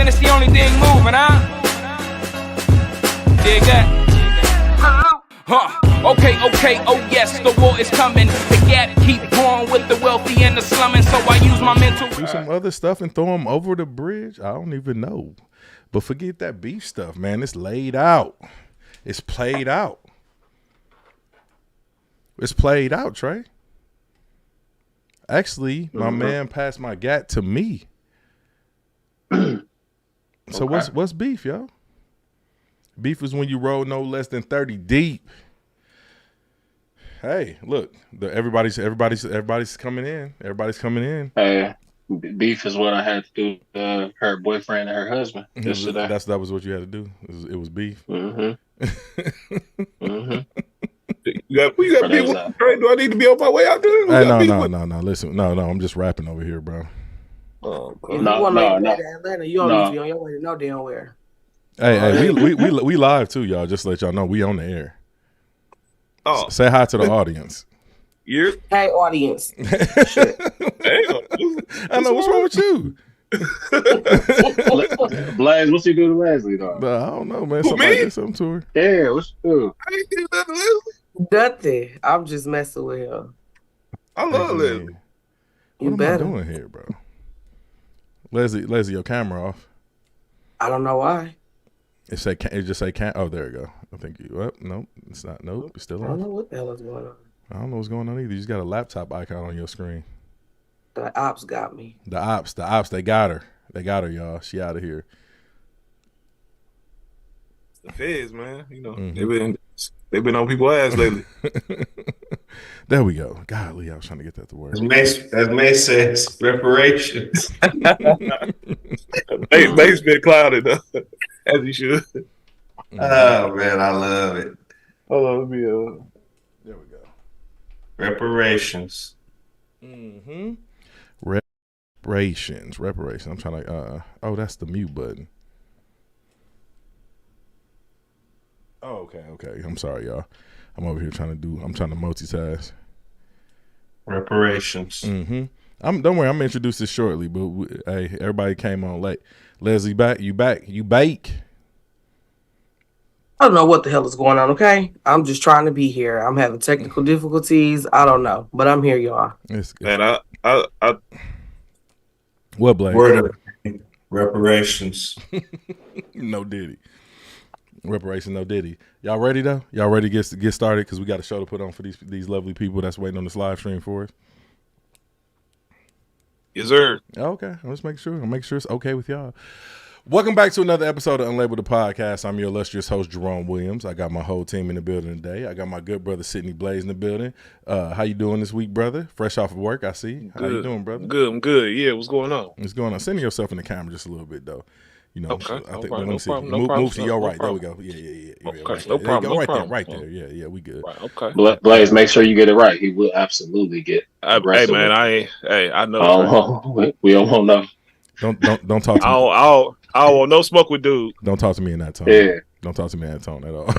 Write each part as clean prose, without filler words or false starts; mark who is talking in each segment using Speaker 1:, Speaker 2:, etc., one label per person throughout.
Speaker 1: and it's the only thing moving, huh? Dig that? Okay, oh yes, the war is coming. The gap keep growing with the wealthy and the slumming, so I use my mental.
Speaker 2: Do some other stuff and throw them over the bridge? I don't even know. But forget that beef stuff, man. It's laid out. It's played out. It's played out, Trey. Actually, my man passed my gat to me. So what's beef, yo? Beef is when you roll no less than 30 deep. Hey, look, everybody's coming in. Everybody's coming in.
Speaker 3: Hey, beef is what I had to do to her boyfriend and her husband yesterday.
Speaker 2: That was what you had to do. It was beef.
Speaker 3: Mm-hmm.
Speaker 4: You got beef with Trey? Do I need to be on my way out there?
Speaker 2: No. Listen, no. I'm just rapping over here, bro.
Speaker 4: Oh,
Speaker 5: if you want to make that Atlanta, you don't need to be on your way to no damn where.
Speaker 2: Hey, we live too, y'all. Just to let y'all know, we on the air.
Speaker 4: Oh,
Speaker 2: say hi to the audience.
Speaker 4: Yeah.
Speaker 5: Hey, audience.
Speaker 4: Shit.
Speaker 2: I know. What's wrong with you?
Speaker 3: Blaze, what you do to Leslie, though?
Speaker 2: I don't know, man. Somebody did something to her.
Speaker 3: Yeah, what you do?
Speaker 4: I ain't do nothing to Leslie.
Speaker 5: Nothing. I'm just messing with him.
Speaker 4: I love Leslie.
Speaker 2: What am I doing here, bro? Leslie, your camera off.
Speaker 5: I don't know why.
Speaker 2: It just say can't. Oh, there you go. I think you. Well, nope, it's not. Nope, it's still on.
Speaker 5: I don't know what the hell is going on.
Speaker 2: I don't know what's going on either. You just got a laptop icon on your screen.
Speaker 5: The ops got me.
Speaker 2: The ops, they got her. They got her, y'all. She out of here.
Speaker 4: The feds, man. You know, they've been on people's ass lately.
Speaker 2: There we go. Golly, I was trying to get that to work.
Speaker 6: As May says, reparations.
Speaker 4: May's been clouded, though, as he should.
Speaker 6: Oh, man, I love it.
Speaker 4: Hold on, let me,
Speaker 2: There we go.
Speaker 6: Reparations.
Speaker 2: Mm-hmm. Reparations. I'm trying to, oh, that's the mute button. Oh, okay. I'm sorry, y'all. I'm over here trying to multitask.
Speaker 6: Reparations.
Speaker 2: Mm-hmm. Don't worry, I'm gonna introduce this shortly, but hey, everybody came on late. Leslie, you bake.
Speaker 5: I don't know what the hell is going on, okay? I'm just trying to be here. I'm having technical difficulties. I don't know, but I'm here, y'all.
Speaker 4: Man, I
Speaker 2: What, Blake?
Speaker 6: Word of reparations.
Speaker 2: No Diddy. Reparation, no Diddy. Y'all ready though? Y'all ready to get started? Because we got a show to put on for these lovely people that's waiting on this live stream for us.
Speaker 4: yes, sir.
Speaker 2: Okay, I'll just make sure it's okay with y'all. Welcome back to another episode of Unlabeled the podcast. I'm your illustrious host, Jerome Williams. I got my whole team in the building today. I got my good brother, Sidney Blaze, in the building. How you doing this week, brother? Fresh off of work, I see. How you doing, brother?
Speaker 4: Good, I'm good. Yeah, what's going on?
Speaker 2: What's going on? Send yourself in the camera just a little bit, though. You know,
Speaker 4: okay.
Speaker 2: I think
Speaker 4: no problem.
Speaker 2: Move to your right. There we go. Yeah.
Speaker 4: Okay,
Speaker 2: right
Speaker 4: no problem.
Speaker 2: Right there. Yeah, we good.
Speaker 4: Right, okay.
Speaker 3: Blaze, make sure you get it right. He will absolutely get.
Speaker 4: Hey, man, I know.
Speaker 3: Oh, we don't know.
Speaker 2: Don't talk to me.
Speaker 4: I don't want no smoke with dude.
Speaker 2: Don't talk to me in that tone.
Speaker 3: Yeah.
Speaker 2: Don't talk to me in that tone at all.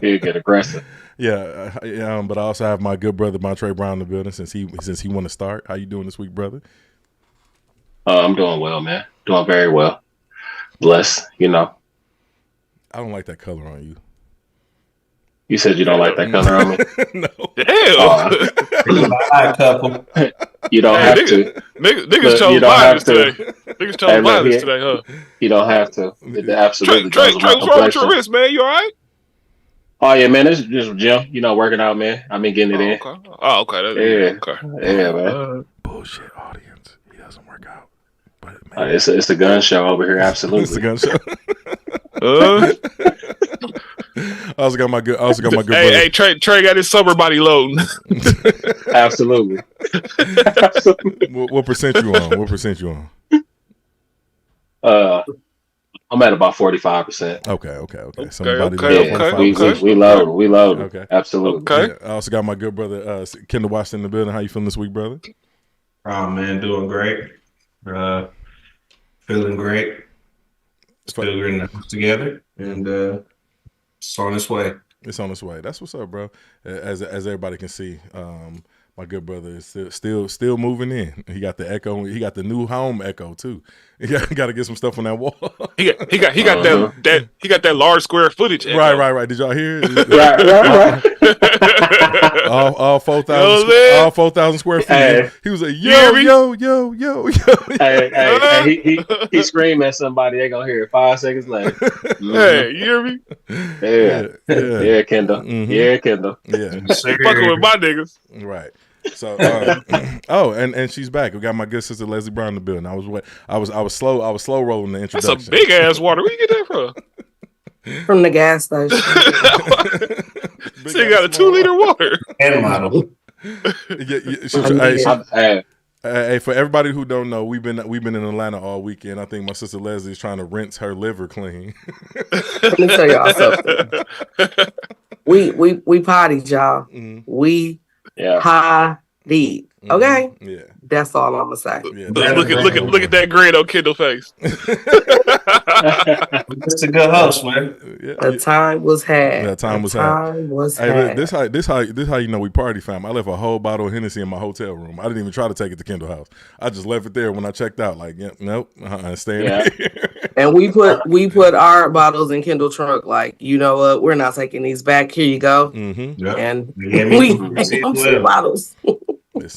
Speaker 3: He'll get aggressive.
Speaker 2: Yeah, but I also have my good brother Montre Brown in the building since he want to start. How you doing this week, brother?
Speaker 3: I'm doing well, man. Doing very well. Blessed, you know.
Speaker 2: I don't like that color on you.
Speaker 3: You said you don't like that color on me?
Speaker 2: No.
Speaker 6: Damn. Couple.
Speaker 3: You don't have to.
Speaker 4: Niggas chose violence today. Niggas chose violence today, huh?
Speaker 3: You don't have to. It absolutely
Speaker 4: Trey, what's wrong with your wrist, man? You all right?
Speaker 3: Oh, yeah, man. It's just gym. You know, working out, man. I've been getting it in.
Speaker 4: Okay. Oh, okay.
Speaker 3: Yeah, man.
Speaker 2: Bullshit audience. He doesn't work out. But
Speaker 3: it's a gun show over here. Absolutely.
Speaker 2: It's a gun show. I also got my good brother.
Speaker 4: Hey, Trey got his summer body loading.
Speaker 3: Absolutely.
Speaker 2: What percent you on? What percent you on?
Speaker 3: I'm at about 45%.
Speaker 2: Okay.
Speaker 3: Okay. We load.
Speaker 2: Okay.
Speaker 3: Absolutely.
Speaker 4: Okay.
Speaker 2: Yeah, I also got my good brother Kendall Washington in the building. How you feeling this week, brother?
Speaker 6: Oh, man, doing great. Feeling great. Still getting the house together, and it's on its way.
Speaker 2: It's on its way. That's what's up, bro. As everybody can see, My good brother is still moving in. He got the Echo. He got the new home Echo too. He got to get some stuff on that wall.
Speaker 7: He got that large square footage. Echo.
Speaker 2: Right. Did y'all hear it?
Speaker 3: right.
Speaker 2: All 4,000 square feet.
Speaker 3: Hey.
Speaker 2: He was like, yo.
Speaker 3: Hey, he screamed at somebody. They gonna hear it 5 seconds later. Mm-hmm.
Speaker 7: Hey, you hear me?
Speaker 3: Yeah, Kendall.
Speaker 2: Mm-hmm.
Speaker 3: Yeah, Kendall.
Speaker 2: Yeah,
Speaker 7: fucking with my niggas.
Speaker 2: right. So, and she's back. We got my good sister Leslie Brown in the building. I was slow rolling the introduction.
Speaker 7: That's a big ass water. Where you get that from?
Speaker 5: From the gas station.
Speaker 7: So you got a 2-liter water.
Speaker 6: And model.
Speaker 2: Hey, for everybody who don't know, we've been in Atlanta all weekend. I think my sister Leslie is trying to rinse her liver clean.
Speaker 5: Let me tell y'all something. We potty, y'all.
Speaker 2: Mm-hmm.
Speaker 5: We
Speaker 3: Yeah.
Speaker 5: potty. Okay?
Speaker 2: Yeah.
Speaker 5: That's all I'm gonna say.
Speaker 2: Yeah.
Speaker 7: Look at that grin on Kendall face.
Speaker 6: It's a good host, man.
Speaker 5: The time was had.
Speaker 2: The time was had. Hey, this how you know we party, fam. I left a whole bottle of Hennessy in my hotel room. I didn't even try to take it to Kendall house. I just left it there when I checked out. Like, nope, staying here.
Speaker 5: And we put our bottles in Kendall trunk. Like, you know what? We're not taking these back. Here you go.
Speaker 2: Mm-hmm.
Speaker 6: Yep.
Speaker 5: And
Speaker 6: we
Speaker 5: some bottles.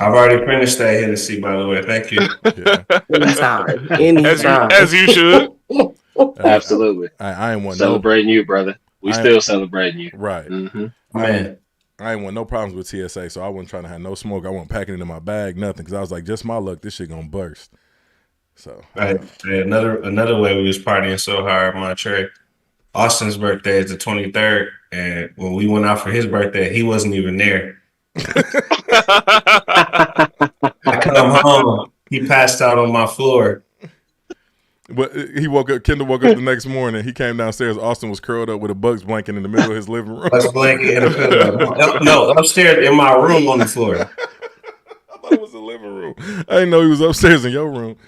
Speaker 6: I've already finished that Hennessy, by the way. Thank you.
Speaker 5: Yeah. Anytime.
Speaker 7: As you should.
Speaker 3: Absolutely.
Speaker 2: I ain't want
Speaker 3: celebrating you, brother. We still celebrating you.
Speaker 2: Right.
Speaker 3: Mm-hmm.
Speaker 6: Man.
Speaker 2: I ain't want no problems with TSA, so I wasn't trying to have no smoke. I wasn't packing it in my bag, nothing, because I was like, just my luck, this shit gonna burst. So
Speaker 6: hey, another way we was partying so hard, Montre. Austin's birthday is the 23rd, and when we went out for his birthday, he wasn't even there. I come home, he passed out on my floor.
Speaker 2: But Kendall woke up the next morning. He came downstairs. Austin was curled up with a Bugs blanket in the middle of his living room.
Speaker 6: Bugs blanket in a pillow. No, upstairs in my room on the floor.
Speaker 2: I thought it was the living room. I didn't know he was upstairs in your room.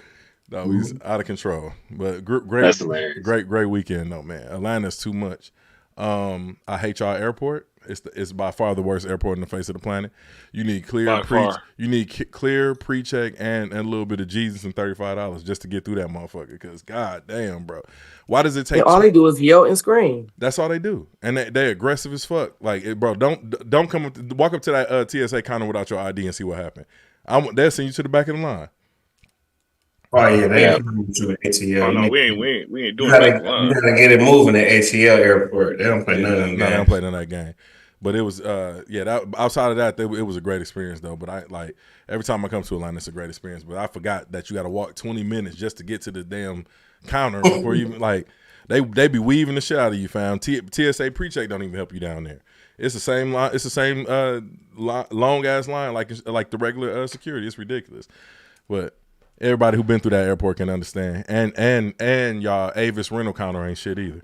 Speaker 2: No, he's out of control. But great weekend, though, man. Atlanta's too much. I hate y'all airport. It's by far the worst airport on the face of the planet. You need clear pre-check and a little bit of Jesus and $35 just to get through that motherfucker. Because god damn, bro, why does it take?
Speaker 5: All they do is yell and scream.
Speaker 2: That's all they do, and they aggressive as fuck. Like, bro, don't walk up to that TSA counter without your ID and see what happened. They'll send you to the back of the line.
Speaker 6: Oh yeah, they ain't coming to an ATL.
Speaker 7: Oh no, we ain't doing
Speaker 6: that. You gotta get it moving at ATL airport. They don't play none of that game.
Speaker 2: They don't play none of that game. But it was that outside of that, it was a great experience though. But I like every time I come to Atlanta, it's a great experience. But I forgot that you got to walk 20 minutes just to get to the damn counter before you like they be weaving the shit out of you, fam. TSA pre-check don't even help you down there. It's the same line. It's the same long ass line like the regular security. It's ridiculous. But everybody who been through that airport can understand. And y'all Avis rental counter ain't shit either.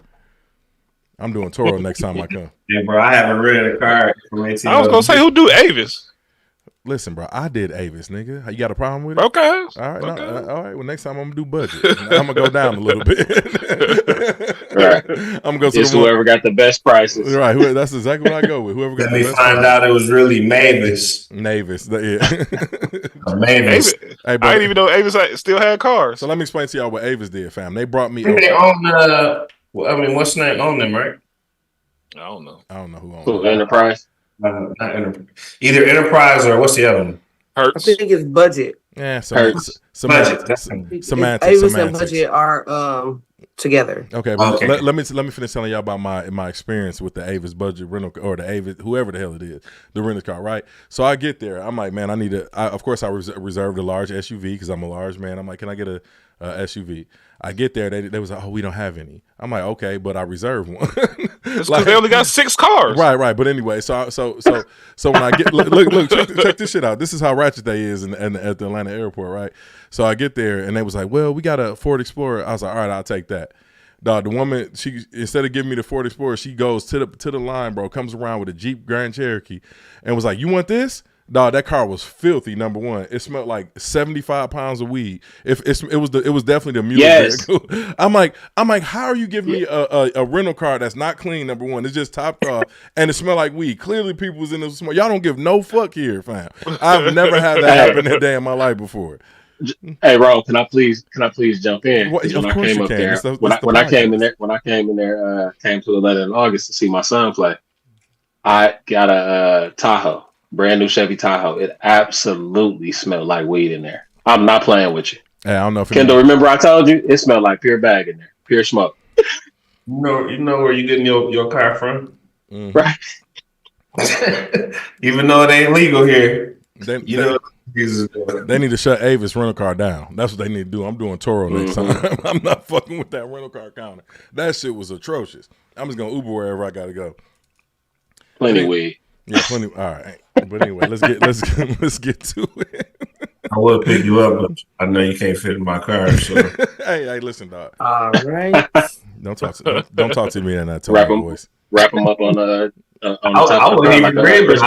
Speaker 2: I'm doing Toro next time I come.
Speaker 6: Yeah, bro, I haven't rented a car from ATL.
Speaker 7: I was gonna say, who do Avis?
Speaker 2: Listen, bro, I did Avis, nigga. You got a problem with it?
Speaker 7: Okay.
Speaker 2: All right.
Speaker 7: Okay.
Speaker 2: All right. Well, next time I'm gonna do budget. I'm gonna go down a little bit.
Speaker 3: Right.
Speaker 2: I'm gonna go to
Speaker 3: whoever got the best prices.
Speaker 2: Right. That's exactly what I go with. Whoever got the best prices.
Speaker 6: Let me find out it was really Mavis.
Speaker 2: Yeah.
Speaker 6: Mavis.
Speaker 2: Hey, bro,
Speaker 7: I didn't even know Avis still had cars.
Speaker 2: So let me explain to y'all what Avis did, fam. They brought me.
Speaker 6: They own what's the name on them, right?
Speaker 7: I don't know
Speaker 2: who owns them.
Speaker 3: Enterprise.
Speaker 6: Not Enterprise. Either Enterprise or what's the other one?
Speaker 7: Hertz.
Speaker 5: I think it's Budget.
Speaker 2: Yeah,
Speaker 3: Semantics.
Speaker 5: Avis and Budget are together.
Speaker 2: Okay, but let me finish telling y'all about my experience with the Avis Budget rental or the Avis, whoever the hell it is, the rental car. Right. So I get there. I'm like, man, of course I reserved a large SUV because I'm a large man. I'm like, can I get a SUV? I get there, they was like, oh, we don't have any. I'm like, okay, but I reserved one.
Speaker 7: Like, they only got 6 cars.
Speaker 2: Right. But anyway, so when I get look, check this shit out. This is how ratchet they is at the Atlanta airport, right? So I get there and they was like, well, we got a Ford Explorer. I was like, all right, I'll take that. Dog, the woman, she instead of giving me the Ford Explorer, she goes to the line, bro, comes around with a Jeep Grand Cherokee and was like, you want this? Dog, that car was filthy. Number one, it smelled like 75 pounds of weed. It was definitely the mule vehicle. I'm like, how are you giving me a rental car that's not clean? Number one, it's just topped off and it smelled like weed. Clearly, people was in the smoke. Y'all don't give no fuck here, fam. I've never had that happen a day in my life before.
Speaker 3: Hey, Ro, can I please jump in?
Speaker 2: Well,
Speaker 3: when I came up there, when I came in there, came to 11 in August to see my son play. I got a Tahoe. Brand new Chevy Tahoe. It absolutely smelled like weed in there. I'm not playing with you.
Speaker 2: Hey, I don't know if
Speaker 3: Kendall, remember I told you it smelled like pure bag in there, pure smoke.
Speaker 6: You know where you getting your car from,
Speaker 3: right?
Speaker 6: Even though it ain't legal here,
Speaker 2: they need to shut Avis rental car down. That's what they need to do. I'm doing Toro next time. I'm not fucking with that rental car counter. That shit was atrocious. I'm just gonna Uber wherever I gotta go.
Speaker 3: Plenty weed.
Speaker 2: Yeah, plenty. All right, but anyway, let's get to it.
Speaker 6: I will pick you up, but I know you can't fit in my car. So
Speaker 2: hey, listen, dog.
Speaker 5: All right.
Speaker 2: Don't talk to me in that tone voice.
Speaker 3: Wrap them up on the.
Speaker 6: I wasn't even ready, but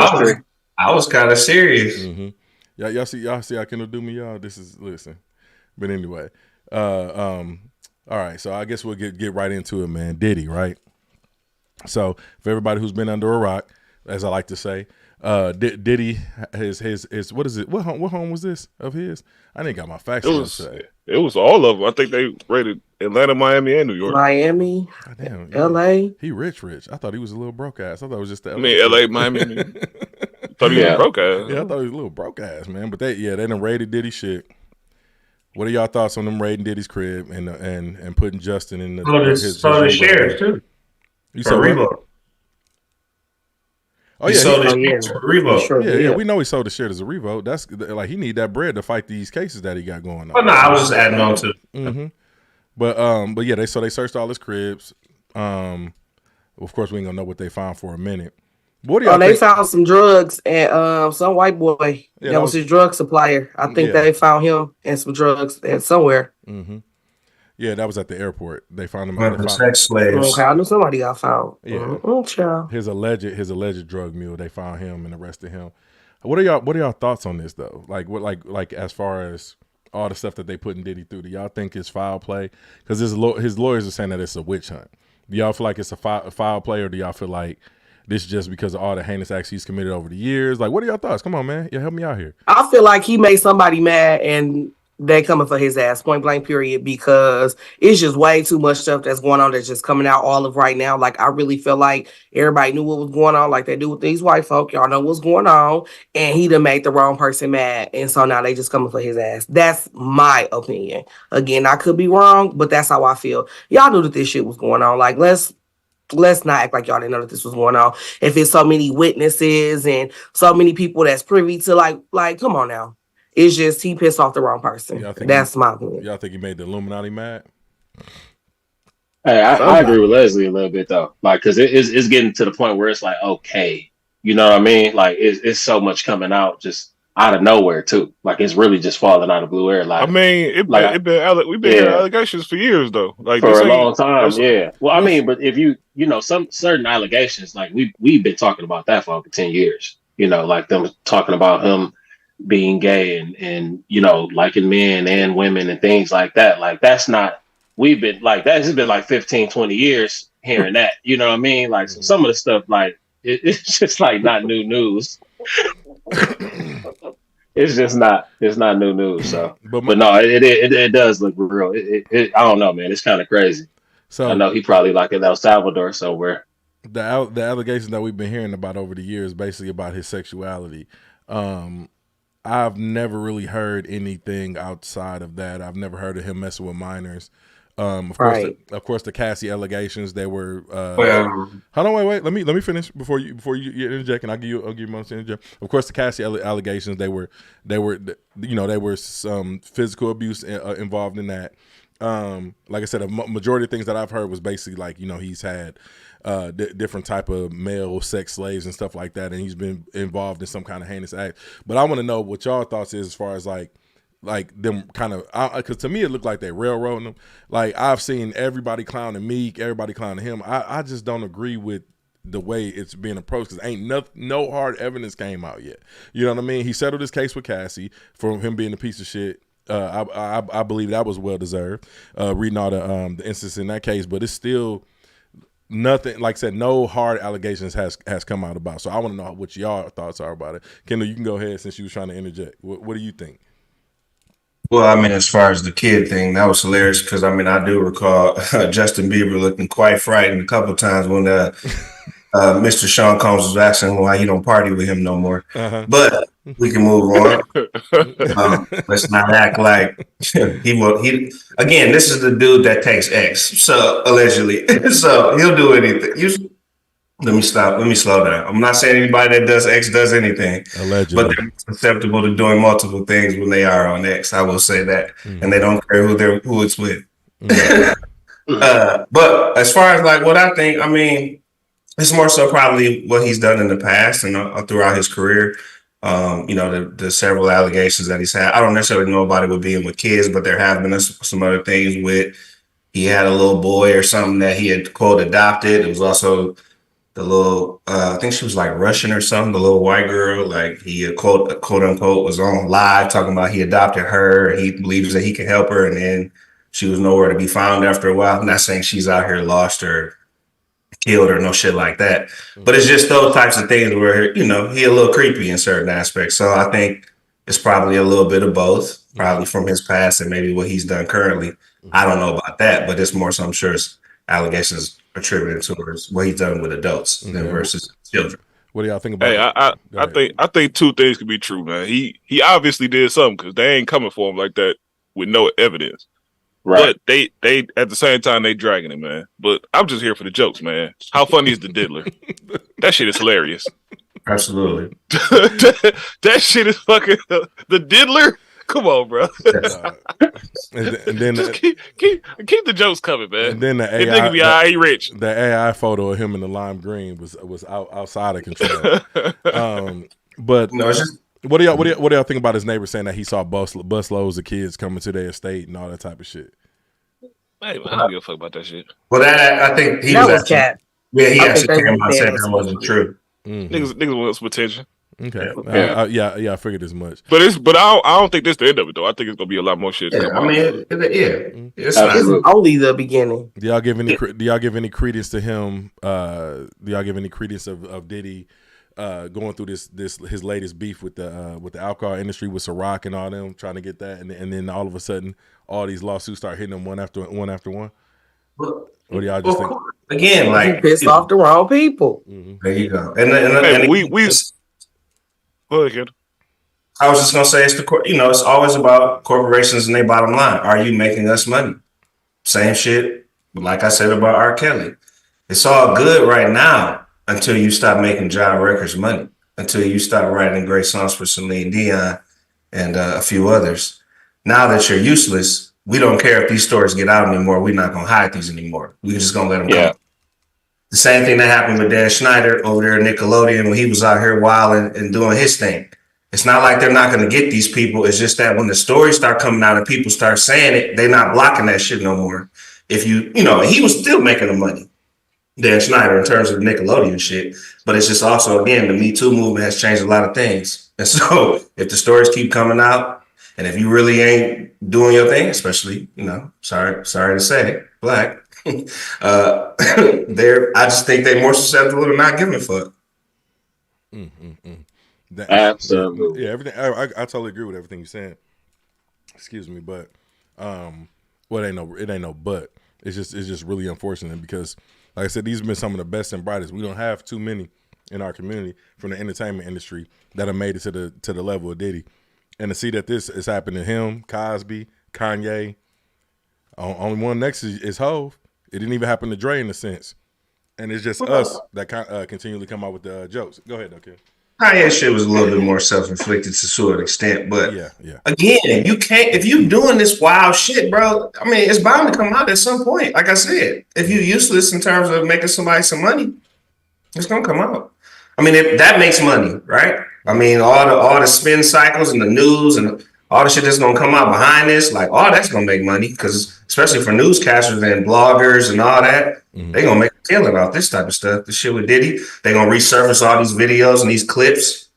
Speaker 6: I was kind of serious.
Speaker 2: Mm-hmm. Y'all see, I can do me, y'all. Listen. But anyway, all right. So I guess we'll get right into it, man. Diddy, right? So for everybody who's been under a rock, as I like to say, Diddy, his what is it? What home was this of his? I didn't got my facts.
Speaker 7: It was all of them. I think they rated Atlanta, Miami, and New York.
Speaker 5: Miami,
Speaker 2: damn,
Speaker 5: L.A.
Speaker 2: He rich. I thought he was a little broke ass. I thought it was just the
Speaker 7: L.A., Miami. Thought he was broke ass.
Speaker 2: Yeah, I thought he was a little broke ass, man. But they done raided Diddy shit. What are y'all thoughts on them raiding Diddy's crib and putting Justin in
Speaker 6: the shares too?
Speaker 2: You saw Revo. Oh yeah,
Speaker 6: sold his shares to Revo.
Speaker 2: Sure, yeah, we know he sold the shares as a Revo. That's like he need that bread to fight these cases that he got going on.
Speaker 6: Oh no, I was just adding on to.
Speaker 2: Mm-hmm. But yeah, they searched all his cribs. Of course, we ain't gonna know what they found for a minute. What do y'all
Speaker 5: they found some drugs and some white boy that was his drug supplier. I think they found him and some drugs at somewhere.
Speaker 2: Mm-hmm. Yeah, that was at the airport. They found him.
Speaker 6: Sex slaves.
Speaker 5: Okay, I knew somebody got found.
Speaker 2: Yeah, his alleged drug mule. They found him and arrested him. What are y'all thoughts on this though? Like as far as all the stuff that they putting Diddy through, do y'all think it's foul play? Because his lawyers are saying that it's a witch hunt. Do y'all feel like it's a foul play, or do y'all feel like this is just because of all the heinous acts he's committed over the years? Like, what are y'all thoughts? Come on, man. Yeah, help me out here.
Speaker 5: I feel like he made somebody mad and they coming for his ass, point blank, period, because it's just way too much stuff that's going on that's just coming out all of right now. Like, I really feel like everybody knew what was going on, like they do with these white folk. Y'all know what's going on, and he done made the wrong person mad, and so now they just coming for his ass. That's my opinion. Again, I could be wrong, but that's how I feel. Y'all knew that this shit was going on. Like, let's not act like y'all didn't know that this was going on. If it's so many witnesses and so many people that's privy to, like, come on now. It's just he pissed off the wrong person. That's my opinion.
Speaker 2: Y'all think he made the Illuminati mad?
Speaker 3: Hey, I agree with Leslie a little bit though, like because it's getting to the point where it's like, okay, you know what I mean? Like it's so much coming out just out of nowhere too. Like it's really just falling out of blue air. Like
Speaker 7: I mean, we've been hearing allegations for years though, like
Speaker 3: for a long time. Yeah. Well, I mean, but if you know some certain allegations, like we've been talking about that for over 10 years. You know, like them talking about him being gay and liking men and women and things like that. Like that's not, we've been like, that has been like 15, 20 years hearing that, you know what I mean? Like so some of the stuff, like it's just like not new news. It's not new news. So, but no, it does look real. I don't know, man. It's kind of crazy. So I know he probably like in El Salvador somewhere.
Speaker 2: The allegations that we've been hearing about over the years, basically about his sexuality. I've never really heard anything outside of that. I've never heard of him messing with minors. Of course, the Cassie allegations. They were. Hold on, wait. Let me finish before you interject, and I'll give you a moment to interject. Of course, the Cassie allegations. They were some physical abuse involved in that. Like I said, a majority of things that I've heard was basically like he's had different type of male sex slaves and stuff like that, and he's been involved in some kind of heinous act. But I want to know what y'all thoughts is as far as like them kind of, because to me it looked like they railroading him. Like I've seen everybody clowning Meek, everybody clowning him. I just don't agree with the way it's being approached, because ain't no hard evidence came out yet. You know what I mean? He settled his case with Cassie for him being a piece of shit. I believe that was well deserved. Reading all the instances in that case, but it's still nothing. Like I said, no hard allegations has come out about. So I want to know what y'all thoughts are about it. Kendall, you can go ahead since you was trying to interject. What do you think?
Speaker 6: Well, I mean, as far as the kid thing, that was hilarious because I mean, I do recall Justin Bieber looking quite frightened a couple of times when Mr. Sean Combs was asking why he don't party with him no more. But we can move on. Let's not act like he will. He again, this is the dude that takes X, so allegedly, so he'll do anything. Let me slow down. I'm not saying anybody that does X does anything.
Speaker 2: Allegedly.
Speaker 6: But they're susceptible to doing multiple things when they are on X. I will say that. And they don't care who it's with. But as far as like what I think, I mean, it's more so probably what he's done in the past and throughout his career. You know, the several allegations that he's had. I don't necessarily know about it with being with kids, but there have been some other things with he had a little boy or something that he had quote adopted. It was also the little, I think she was like Russian or something, the little white girl, like he quote unquote was on live talking about he adopted her and he believes that he can help her. And then she was nowhere to be found after a while. I'm not saying she's out here lost or killed or no shit like that, but it's just those types of things where, you know, he a little creepy in certain aspects. So I think it's probably a little bit of both, probably from his past and maybe what he's done currently. I don't know about that, but it's more so I'm sure it's allegations attributed towards what he's done with adults than versus children.
Speaker 2: What do y'all think about
Speaker 7: it? I think two things could be true, man. He obviously did something because they ain't coming for him like that with no evidence. Right. But they at the same time they dragging him, man. But I'm just here for the jokes, man. How funny is the diddler? That shit is hilarious.
Speaker 6: Absolutely.
Speaker 7: that shit is fucking the diddler. Come on, bro.
Speaker 2: And then
Speaker 7: just keep the jokes coming, man.
Speaker 2: And then the AI,
Speaker 7: be all right, rich.
Speaker 2: The AI photo of him in the lime green was outside of control. But
Speaker 6: no, it's just,
Speaker 2: what do y'all think about his neighbor saying that he saw bus loads of kids coming to their estate and all that type of shit?
Speaker 7: Hey, I don't give a fuck about that shit.
Speaker 6: Well, I think he
Speaker 5: was cat.
Speaker 6: Yeah, he actually came out and said that wasn't true.
Speaker 7: Niggas want some attention.
Speaker 2: Okay. I figured as much.
Speaker 7: But I don't think this the end of it though. I think it's gonna be a lot more shit.
Speaker 6: Yeah, I mean, it's
Speaker 5: only the beginning.
Speaker 2: Do y'all give any credence to him? Do y'all give any credence of Diddy going through this his latest beef with the alcohol industry with Ciroc and all them trying to get that, and then all of a sudden all these lawsuits start hitting them one after one? What do y'all just think?
Speaker 6: Again, like
Speaker 5: he pissed off the wrong people.
Speaker 6: There you go. And
Speaker 7: we go ahead, kid.
Speaker 6: I was just gonna say it's always about corporations and their bottom line. Are you making us money? Same shit, like I said about R. Kelly. It's all good right now until you stop making Jive Records money, until you stop writing great songs for Celine Dion and a few others. Now that you're useless, we don't care if these stories get out anymore. We're not gonna hide these anymore. We're just gonna let them go. The same thing that happened with Dan Schneider over there at Nickelodeon when he was out here wilding and doing his thing. It's not like they're not going to get these people. It's just that when the stories start coming out and people start saying it, they're not blocking that shit no more. If he was still making the money, Dan Schneider, in terms of Nickelodeon shit. But it's just also, again, the Me Too movement has changed a lot of things. And so if the stories keep coming out, and if you really ain't doing your thing, especially, sorry to say, Black, I just think they're more susceptible to not giving a fuck.
Speaker 3: Absolutely.
Speaker 2: Yeah, everything. I totally agree with everything you're saying. Excuse me, but it ain't no but. It's just really unfortunate because, like I said, these have been some of the best and brightest. We don't have too many in our community from the entertainment industry that have made it to the level of Diddy, and to see that this is happening to him, Cosby, Kanye. Only one next is Hove. It didn't even happen to Dre in a sense. And it's just us that continually come out with the jokes. Go ahead, okay.
Speaker 6: Kanye shit was a little bit more self-inflicted to a certain extent. But
Speaker 2: yeah.
Speaker 6: Again, you can't, if you doing this wild shit, bro, I mean, it's bound to come out at some point. Like I said, if you're useless in terms of making somebody some money, it's going to come out. I mean, that makes money, right? I mean, all the spin cycles and the news and all the shit that's going to come out behind this, like all that's going to make money because especially for newscasters and bloggers and all that, they're going to make a killing off this type of stuff. The shit with Diddy, they gonna resurface all these videos and these clips.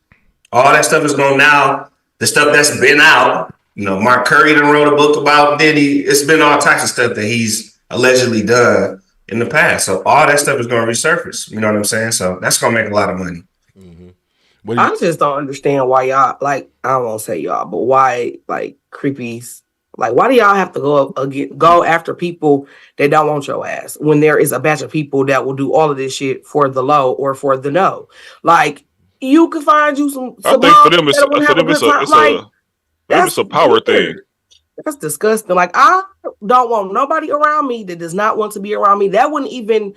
Speaker 6: All that stuff is going now. The stuff that's been out. You know, Mark Curry done wrote a book about Diddy. It's been all types of stuff that he's allegedly done in the past. So all that stuff is going to resurface. You know what I'm saying? So that's going to make a lot of money.
Speaker 5: Mm-hmm. I just don't understand why y'all, like, I won't say y'all, but why, like, creepies, like, why do y'all have to go after people that don't want your ass when there is a batch of people that will do all of this shit for the low or for the no? Like, you can find you some.
Speaker 7: I think for them, it's a power thing.
Speaker 5: That's disgusting. Like, I don't want nobody around me that does not want to be around me. That wouldn't even.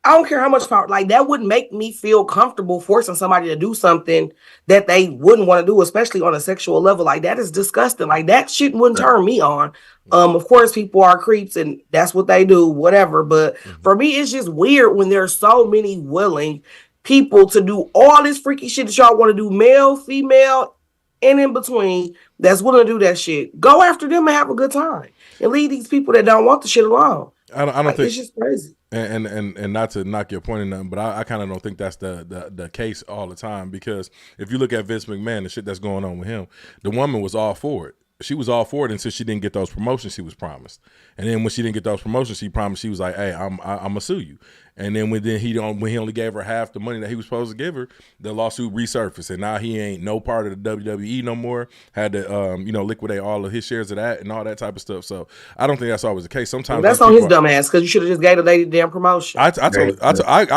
Speaker 5: I don't care how much power. Like, that wouldn't make me feel comfortable forcing somebody to do something that they wouldn't want to do, especially on a sexual level. Like, that is disgusting. Like, that shit wouldn't turn me on. Of course, people are creeps and that's what they do, whatever. But for me, it's just weird when there's so many willing people to do all this freaky shit that y'all want to do, male, female, and in between, that's willing to do that shit. Go after them and have a good time, and leave these people that don't want the shit alone.
Speaker 2: I don't think
Speaker 5: it's just crazy.
Speaker 2: And not to knock your point or nothing, but I kind of don't think that's the case all the time, because if you look at Vince McMahon, the shit that's going on with him, the woman was all for it. She was all for it until she didn't get those promotions she was promised. And then when she didn't get those promotions she promised, she was like, "Hey, I'm gonna sue you." And then when he only gave her half the money that he was supposed to give her, the lawsuit resurfaced, and now he ain't no part of the WWE no more. Had to liquidate all of his shares of that and all that type of stuff. So I don't think that's always the case. Sometimes
Speaker 5: that's on his dumb ass, because you should have just gave the lady the damn promotion.
Speaker 2: I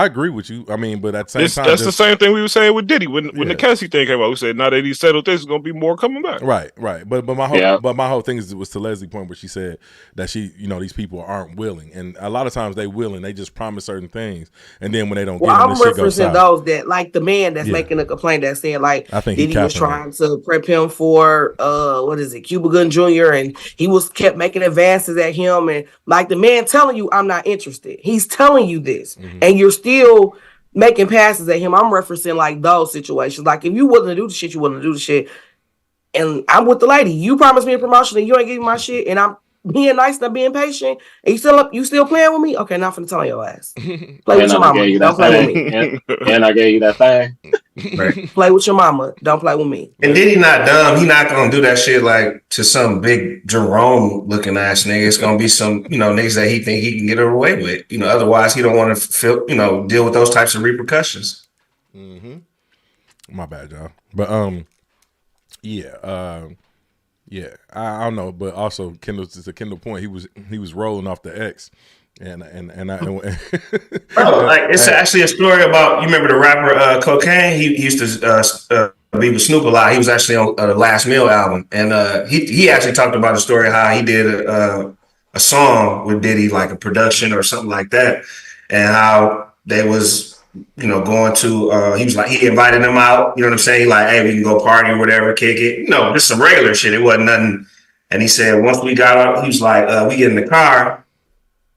Speaker 2: agree with you. I mean, but at the same time,
Speaker 7: that's the same thing we were saying with Diddy when the Cassie thing came out. We said now that he settled this, there's gonna be more coming back.
Speaker 2: Right. But my whole thing was to Leslie's point where she said that these people aren't willing, and a lot of times they willing, they just promise certain things, and then when they don't get them,
Speaker 5: I'm referencing those that, like, the man that's making a complaint that's saying, like, I think Diddy was trying to prep him for Cuba Gooding Jr., and he kept making advances at him, and like the man telling you, I'm not interested. He's telling you this, and you're still making passes at him. I'm referencing like those situations. Like, if you willing to do the shit, you willing to do the shit. And I'm with the lady. You promised me a promotion and you ain't giving me my shit, and I'm being nice and I'm being patient, and you still playing with me? Okay, now I'm finna tell your ass. Play with your mama. Don't play with me.
Speaker 3: And I gave you that thing.
Speaker 6: Right.
Speaker 5: Play with your mama. Don't play with me.
Speaker 6: And Diddy not dumb. He not gonna do that shit like to some big Jerome looking ass nigga. It's gonna be some niggas that he think he can get away with. Otherwise he don't want to feel deal with those types of repercussions.
Speaker 2: My bad, y'all. But yeah, I don't know, but also Kendall point, he was rolling off the X, and bro,
Speaker 6: like, it's actually a story about, you remember the rapper Cocaine? He used to be with Snoop a lot. He was actually on the Last Meal album, and he actually talked about a story how he did a song with Diddy, like a production or something like that, and how they was going to, he was like, he invited them out, you know what I'm saying? Like, hey, we can go party or whatever, kick it. Just some regular shit. It wasn't nothing. And he said, once we got out, he was like, we get in the car,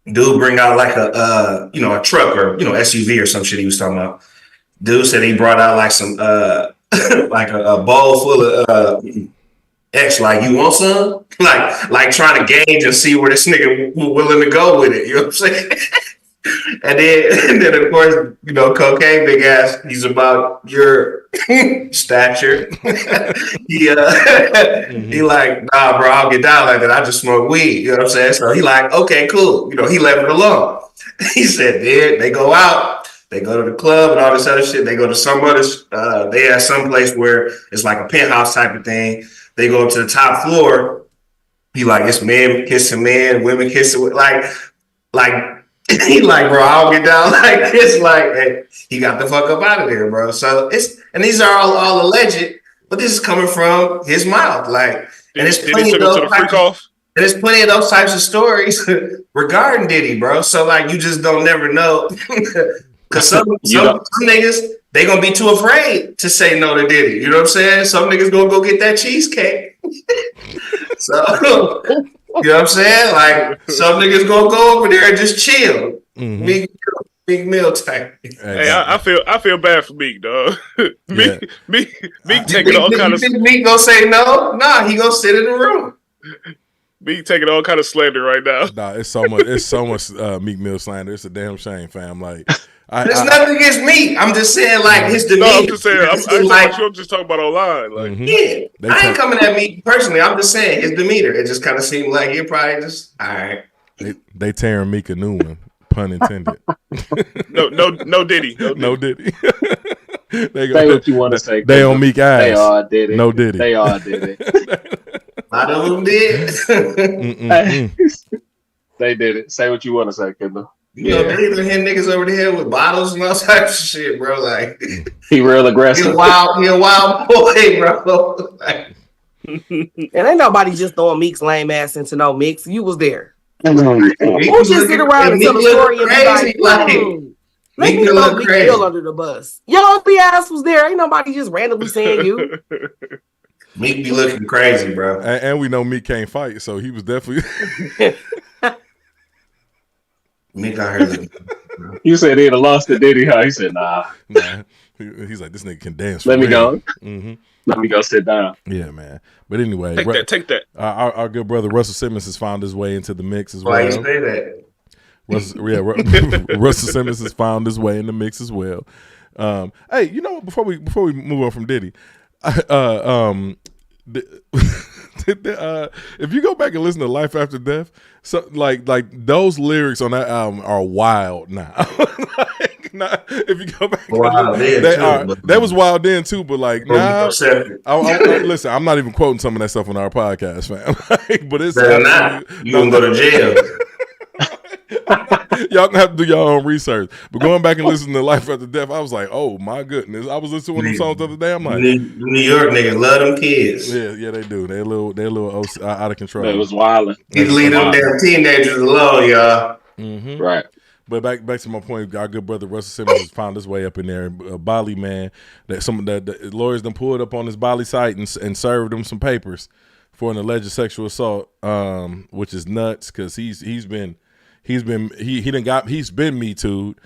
Speaker 6: dude bring out like a truck or, SUV or some shit he was talking about. Dude said he brought out like some, like a bowl full of X, like, you want some? Like trying to gauge and see where this nigga willing to go with it. You know what I'm saying? And then of course, Cocaine big ass, he's about your stature. He like, nah, bro, I'll get down like that. I just smoke weed. You know what I'm saying? So he like, okay, cool. He left it alone. He said, they go out, they go to the club and all this other shit. They go to some other, they have some place where it's like a penthouse type of thing. They go to the top floor. He like, it's men kissing men, women kissing, like. He like, bro, I'll get down like this. Like, hey, he got the fuck up out of there, bro. So and these are all alleged, but this is coming from his mouth. Like, and there's plenty of those types of stories regarding Diddy, bro. So like, you just don't never know, because some niggas, they gonna be too afraid to say no to Diddy. You know what I'm saying? Some niggas gonna go get that cheesecake. So. You know what I'm saying? Like, some niggas gonna go over there and just chill. Big meal type.
Speaker 7: Hey, I feel bad for Meek, dog. Meek taking all kind of.
Speaker 6: Meek gonna say no? Nah, he gonna sit in the room.
Speaker 7: Meek taking all kind of slander right now.
Speaker 2: Nah, it's so much Meek Mill slander. It's a damn shame, fam. Like,
Speaker 6: there's nothing against Meek. I'm just saying, like, his demeanor.
Speaker 7: No, I'm just saying. I'm just talking about online. Like,
Speaker 6: yeah, I ain't coming at Meek personally. I'm just saying his demeanor. It just kind of seemed like he probably just all right.
Speaker 2: They tearing Meek a new one, pun intended.
Speaker 7: no Diddy.
Speaker 2: No Diddy.
Speaker 3: Say what you want to say.
Speaker 2: They on Meek ass.
Speaker 3: They all did it.
Speaker 2: No Diddy.
Speaker 3: They all did it.
Speaker 6: A lot of them did.
Speaker 3: They did it. Say what you want to say, Kendall.
Speaker 6: You know, they even hit niggas over the head with bottles and all types of shit, bro. Like,
Speaker 3: he real aggressive.
Speaker 6: He a wild boy, bro. Like,
Speaker 5: and ain't nobody just throwing Meek's lame ass into no mix. You was there.
Speaker 6: Who
Speaker 5: just sit around and tell the story and be like, let me throw Meek Mill under the bus. Your ugly ass was there. Ain't nobody just randomly saying you.
Speaker 6: Meek be looking crazy, bro.
Speaker 2: And we know Meek can't fight, so he was definitely.
Speaker 6: Meek out here looking.
Speaker 3: You said he'd have lost to Diddy, huh? He said, nah.
Speaker 2: He's like, this nigga can dance.
Speaker 3: Let me go. Mm-hmm. Let me go sit down.
Speaker 2: Yeah, man. But anyway,
Speaker 7: take that.
Speaker 2: Our good brother Russell Simmons has found his way into the mix as well.
Speaker 6: Why you say that?
Speaker 2: Russell Simmons has found his way in the mix as well. Hey, you know, before we move on from Diddy, if you go back and listen to Life After Death, so like those lyrics on that album are wild now. If you go back, they was wild then too. But like now, listen, I'm not even quoting some of that stuff on our podcast, fam. But it's
Speaker 6: you gonna go to jail.
Speaker 2: Y'all gonna have to do your own research. But going back and listening to Life After Death, I was like, oh my goodness. I was listening to one of them songs the other day. I'm like,
Speaker 6: New York niggas love them kids.
Speaker 2: Yeah, they do. They're a little out of control.
Speaker 3: It was wilding.
Speaker 6: You leave them damn teenagers alone, y'all.
Speaker 2: Mm-hmm.
Speaker 3: Right.
Speaker 2: But back to my point, our good brother Russell Simmons has found his way up in there. Bali, man, that some of the lawyers done pulled up on his Bali site and served him some papers for an alleged sexual assault, which is nuts because he's been Me Too'd.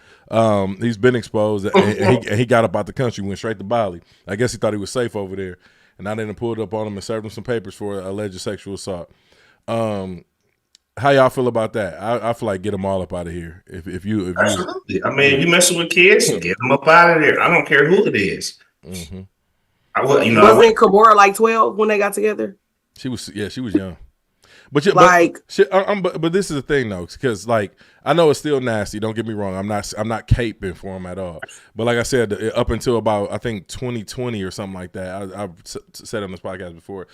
Speaker 2: He's been exposed and he got up out the country, went straight to Bali. I guess he thought he was safe over there, and now they done pulled up on him and served him some papers for alleged sexual assault. How y'all feel about that? I feel like get them all up out of here. If you
Speaker 6: absolutely. I mean, you messing with kids, get them up out of there. I don't care who it is.
Speaker 2: Mm-hmm.
Speaker 5: Wasn't Kimora like 12 when they got together?
Speaker 2: She was young. But but this is the thing though, because like I know it's still nasty. Don't get me wrong. I'm not caping for him at all. But like I said, up until about I think 2020 or something like that, I've said on this podcast before.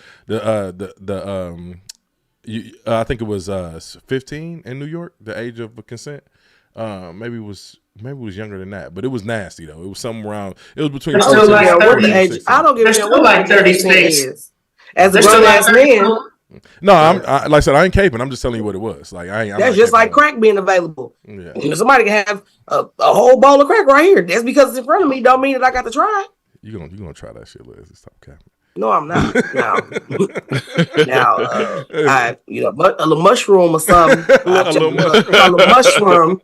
Speaker 2: I think it was 15 in New York, the age of consent. Maybe it was younger than that, but it was nasty though. It was somewhere around. It was between.
Speaker 5: I don't give a damn what like 30 states. As a grown ass man.
Speaker 2: No, like I said, I ain't caping. I'm just telling you what it was. Like
Speaker 5: that's just like crack being available.
Speaker 2: Yeah.
Speaker 5: Somebody can have a whole bowl of crack right here. That's because it's in front of me. Don't mean that I got to try.
Speaker 2: You gonna try that shit, Liz? Stop capping.
Speaker 5: No, I'm not. Now, a little mushroom or something. A little mushroom. Had a mushroom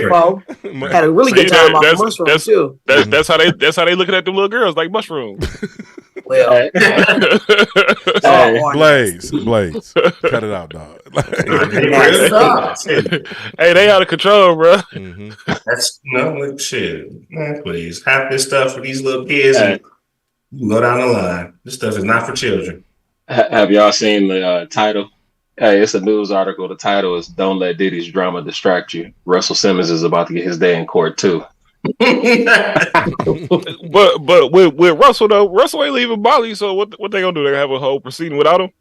Speaker 5: before. Had a really good time off the mushroom too.
Speaker 7: That's how they looking at them little girls like mushrooms.
Speaker 5: Well,
Speaker 2: Blaze, cut it out, dog.
Speaker 7: Hey, they out of control, bro.
Speaker 2: Mm-hmm.
Speaker 6: That's shit, man. Please, half this stuff for these little kids. And you can go down the line. This stuff is not for children.
Speaker 3: Have y'all seen the title? Hey, it's a news article. The title is "Don't Let Diddy's Drama Distract You." Russell Simmons is about to get his day in court too.
Speaker 7: but with Russell though, Russell ain't leaving Bali, so what they gonna do? They have a whole proceeding without him,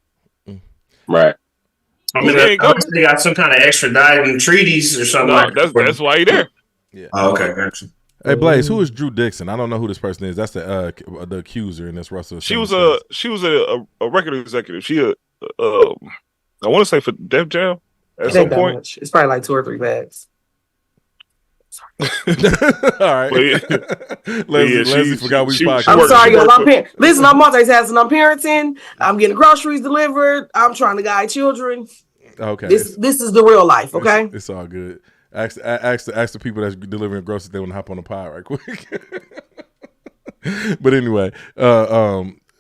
Speaker 3: right?
Speaker 6: I mean, they got some kind of extraditing treaties or something.
Speaker 7: No, that's why he there.
Speaker 2: Yeah.
Speaker 6: Oh, okay, gotcha.
Speaker 2: Hey Blaze, who is Drew Dixon? I don't know who this person is. That's the accuser in this Russell.
Speaker 7: She was a record executive. She I want to say for Def Jam at some point.
Speaker 5: Much. It's probably like 2 or 3 bags.
Speaker 2: All right. Leslie forgot we podcast.
Speaker 5: I'm sorry, y'all. Listen, I'm multitasking. I'm parenting. I'm getting groceries delivered. I'm trying to guide children.
Speaker 2: Okay.
Speaker 5: This is the real life. Okay.
Speaker 2: It's all good. Ask the people that's delivering groceries. They want to hop on the pod right quick. But anyway,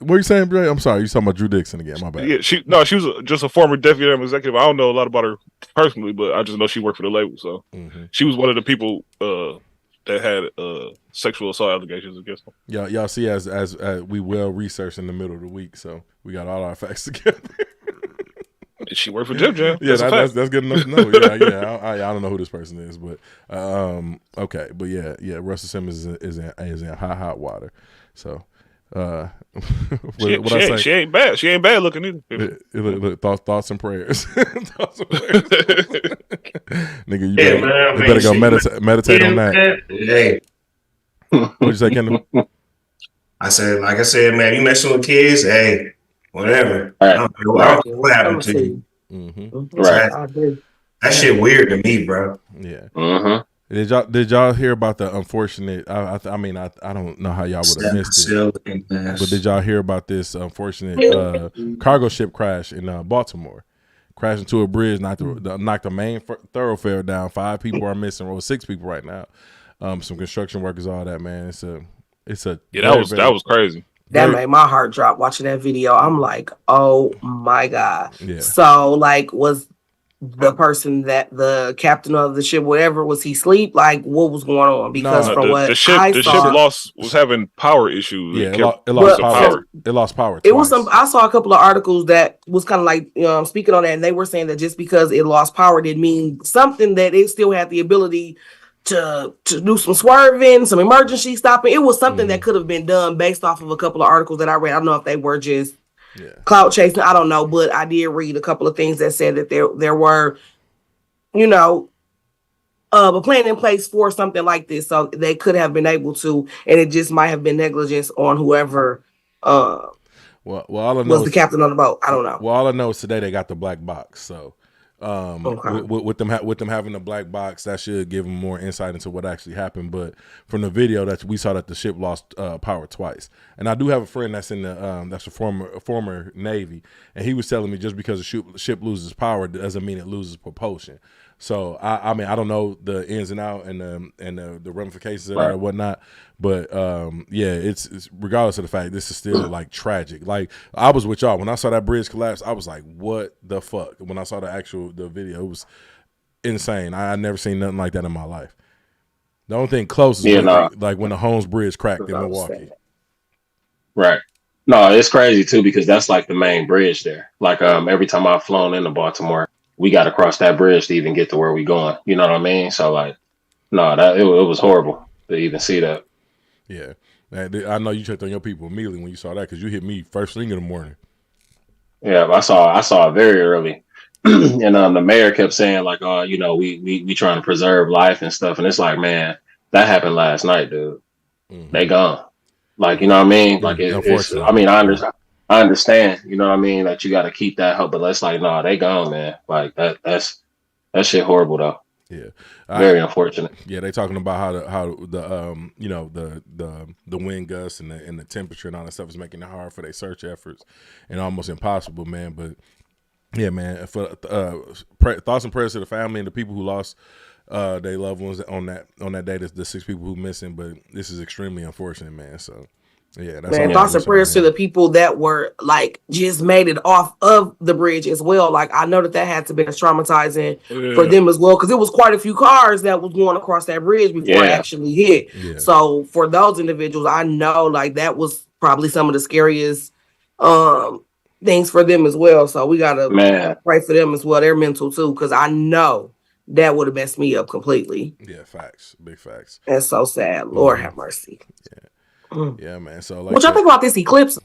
Speaker 2: What are you saying, Dre? I'm sorry, you talking about Drew Dixon again? My bad.
Speaker 7: Yeah, she was just a former deputy executive. I don't know a lot about her personally, but I just know she worked for the label. So she was one of the people that had sexual assault allegations against them.
Speaker 2: Y'all see, as we well researched in the middle of the week, so we got all our facts together.
Speaker 7: She worked for Jim Jam.
Speaker 2: Yeah, that's good enough to know. Yeah. I don't know who this person is, but okay, but yeah. Russell Simmons is in hot water. So,
Speaker 7: she ain't bad. She ain't bad looking either.
Speaker 2: Look, thoughts and prayers. Nigga, you better go meditate on that.
Speaker 6: Hey,
Speaker 2: what'd you say, Kendall?
Speaker 6: I said, like I said, man, you messing with kids, hey, whatever. I don't know what happened to you.
Speaker 3: Right.
Speaker 6: That shit weird to me, bro.
Speaker 2: Yeah. Did y'all hear about the unfortunate? I mean, I don't know how y'all would have missed it, but did y'all hear about this unfortunate cargo ship crash in Baltimore? Crashed into a bridge, knocked the main thoroughfare down. 5 people are missing, or 6 people right now. Some construction workers, all that, man. It's a
Speaker 7: that was crazy.
Speaker 5: That made my heart drop watching that video. I'm like, oh my God.
Speaker 2: Yeah.
Speaker 5: So, like, was the person that the captain of the ship, whatever, was he asleep? Like, what was going on? Because
Speaker 7: the ship was having power issues.
Speaker 2: Yeah, it lost power. It lost power.
Speaker 5: It was I saw a couple of articles that was kind of like speaking on that, and they were saying that just because it lost power didn't mean something, that it still had the ability to do some swerving, some emergency stopping. It was something that could have been done based off of a couple of articles that I read. I don't know if they were just cloud chasing. I don't know, but I did read a couple of things that said that there were, a plan in place for something like this, so they could have been able to, and it just might have been negligence on whoever.
Speaker 2: Well, all I know
Speaker 5: was the captain on the boat. I don't know.
Speaker 2: Well, all I know is today they got the black box, so. With them having the black box, that should give them more insight into what actually happened. But from the video that we saw, that the ship lost power twice. And I do have a friend that's in the that's a former Navy, and he was telling me just because the ship loses power doesn't mean it loses propulsion. So I mean, I don't know the ins and out and the ramifications of that or whatnot, but it's regardless of the fact, this is still like tragic. Like, I was with y'all when I saw that bridge collapse. I was like, what the fuck? When I saw the video, it was insane. I never seen nothing like that in my life. The only thing close is like when the Holmes Bridge cracked in Milwaukee.
Speaker 3: Right. No, it's crazy too, because that's like the main bridge there. Like every time I've flown into Baltimore, we got to cross that bridge to even get to where we going. You know what I mean? So like, no, it was horrible to even see that.
Speaker 2: Yeah. I know you checked on your people immediately when you saw that, because you hit me first thing in the morning.
Speaker 3: Yeah, I saw it very early. And the mayor kept saying like, oh, we trying to preserve life and stuff. And it's like, man, that happened last night, dude. They gone. Like, you know what I mean? Like, it's I mean, I understand, you know what I mean, that you got to keep that hope, but it's like, no, they gone, man. Like that shit horrible though.
Speaker 2: Yeah,
Speaker 3: very unfortunate.
Speaker 2: Yeah, they talking about how the the wind gusts and the temperature and all that stuff is making it hard for their search efforts and almost impossible, man. But yeah, man, for thoughts and prayers to the family and the people who lost their loved ones on that day. The 6 people who missing, but this is extremely unfortunate, man. So. Yeah, that's
Speaker 5: man, thoughts and prayers to the people that were like just made it off of the bridge as well. Like, I know that had to be traumatizing for them as well, because it was quite a few cars that was going across that bridge before it actually hit. Yeah. So for those individuals, I know like that was probably some of the scariest things for them as well. So we gotta pray for them as well. They're mental too, because I know that would have messed me up completely.
Speaker 2: Yeah, facts, big facts.
Speaker 5: That's so sad. Lord have mercy.
Speaker 2: Yeah. Yeah, man. So, like,
Speaker 5: what y'all think about this eclipse?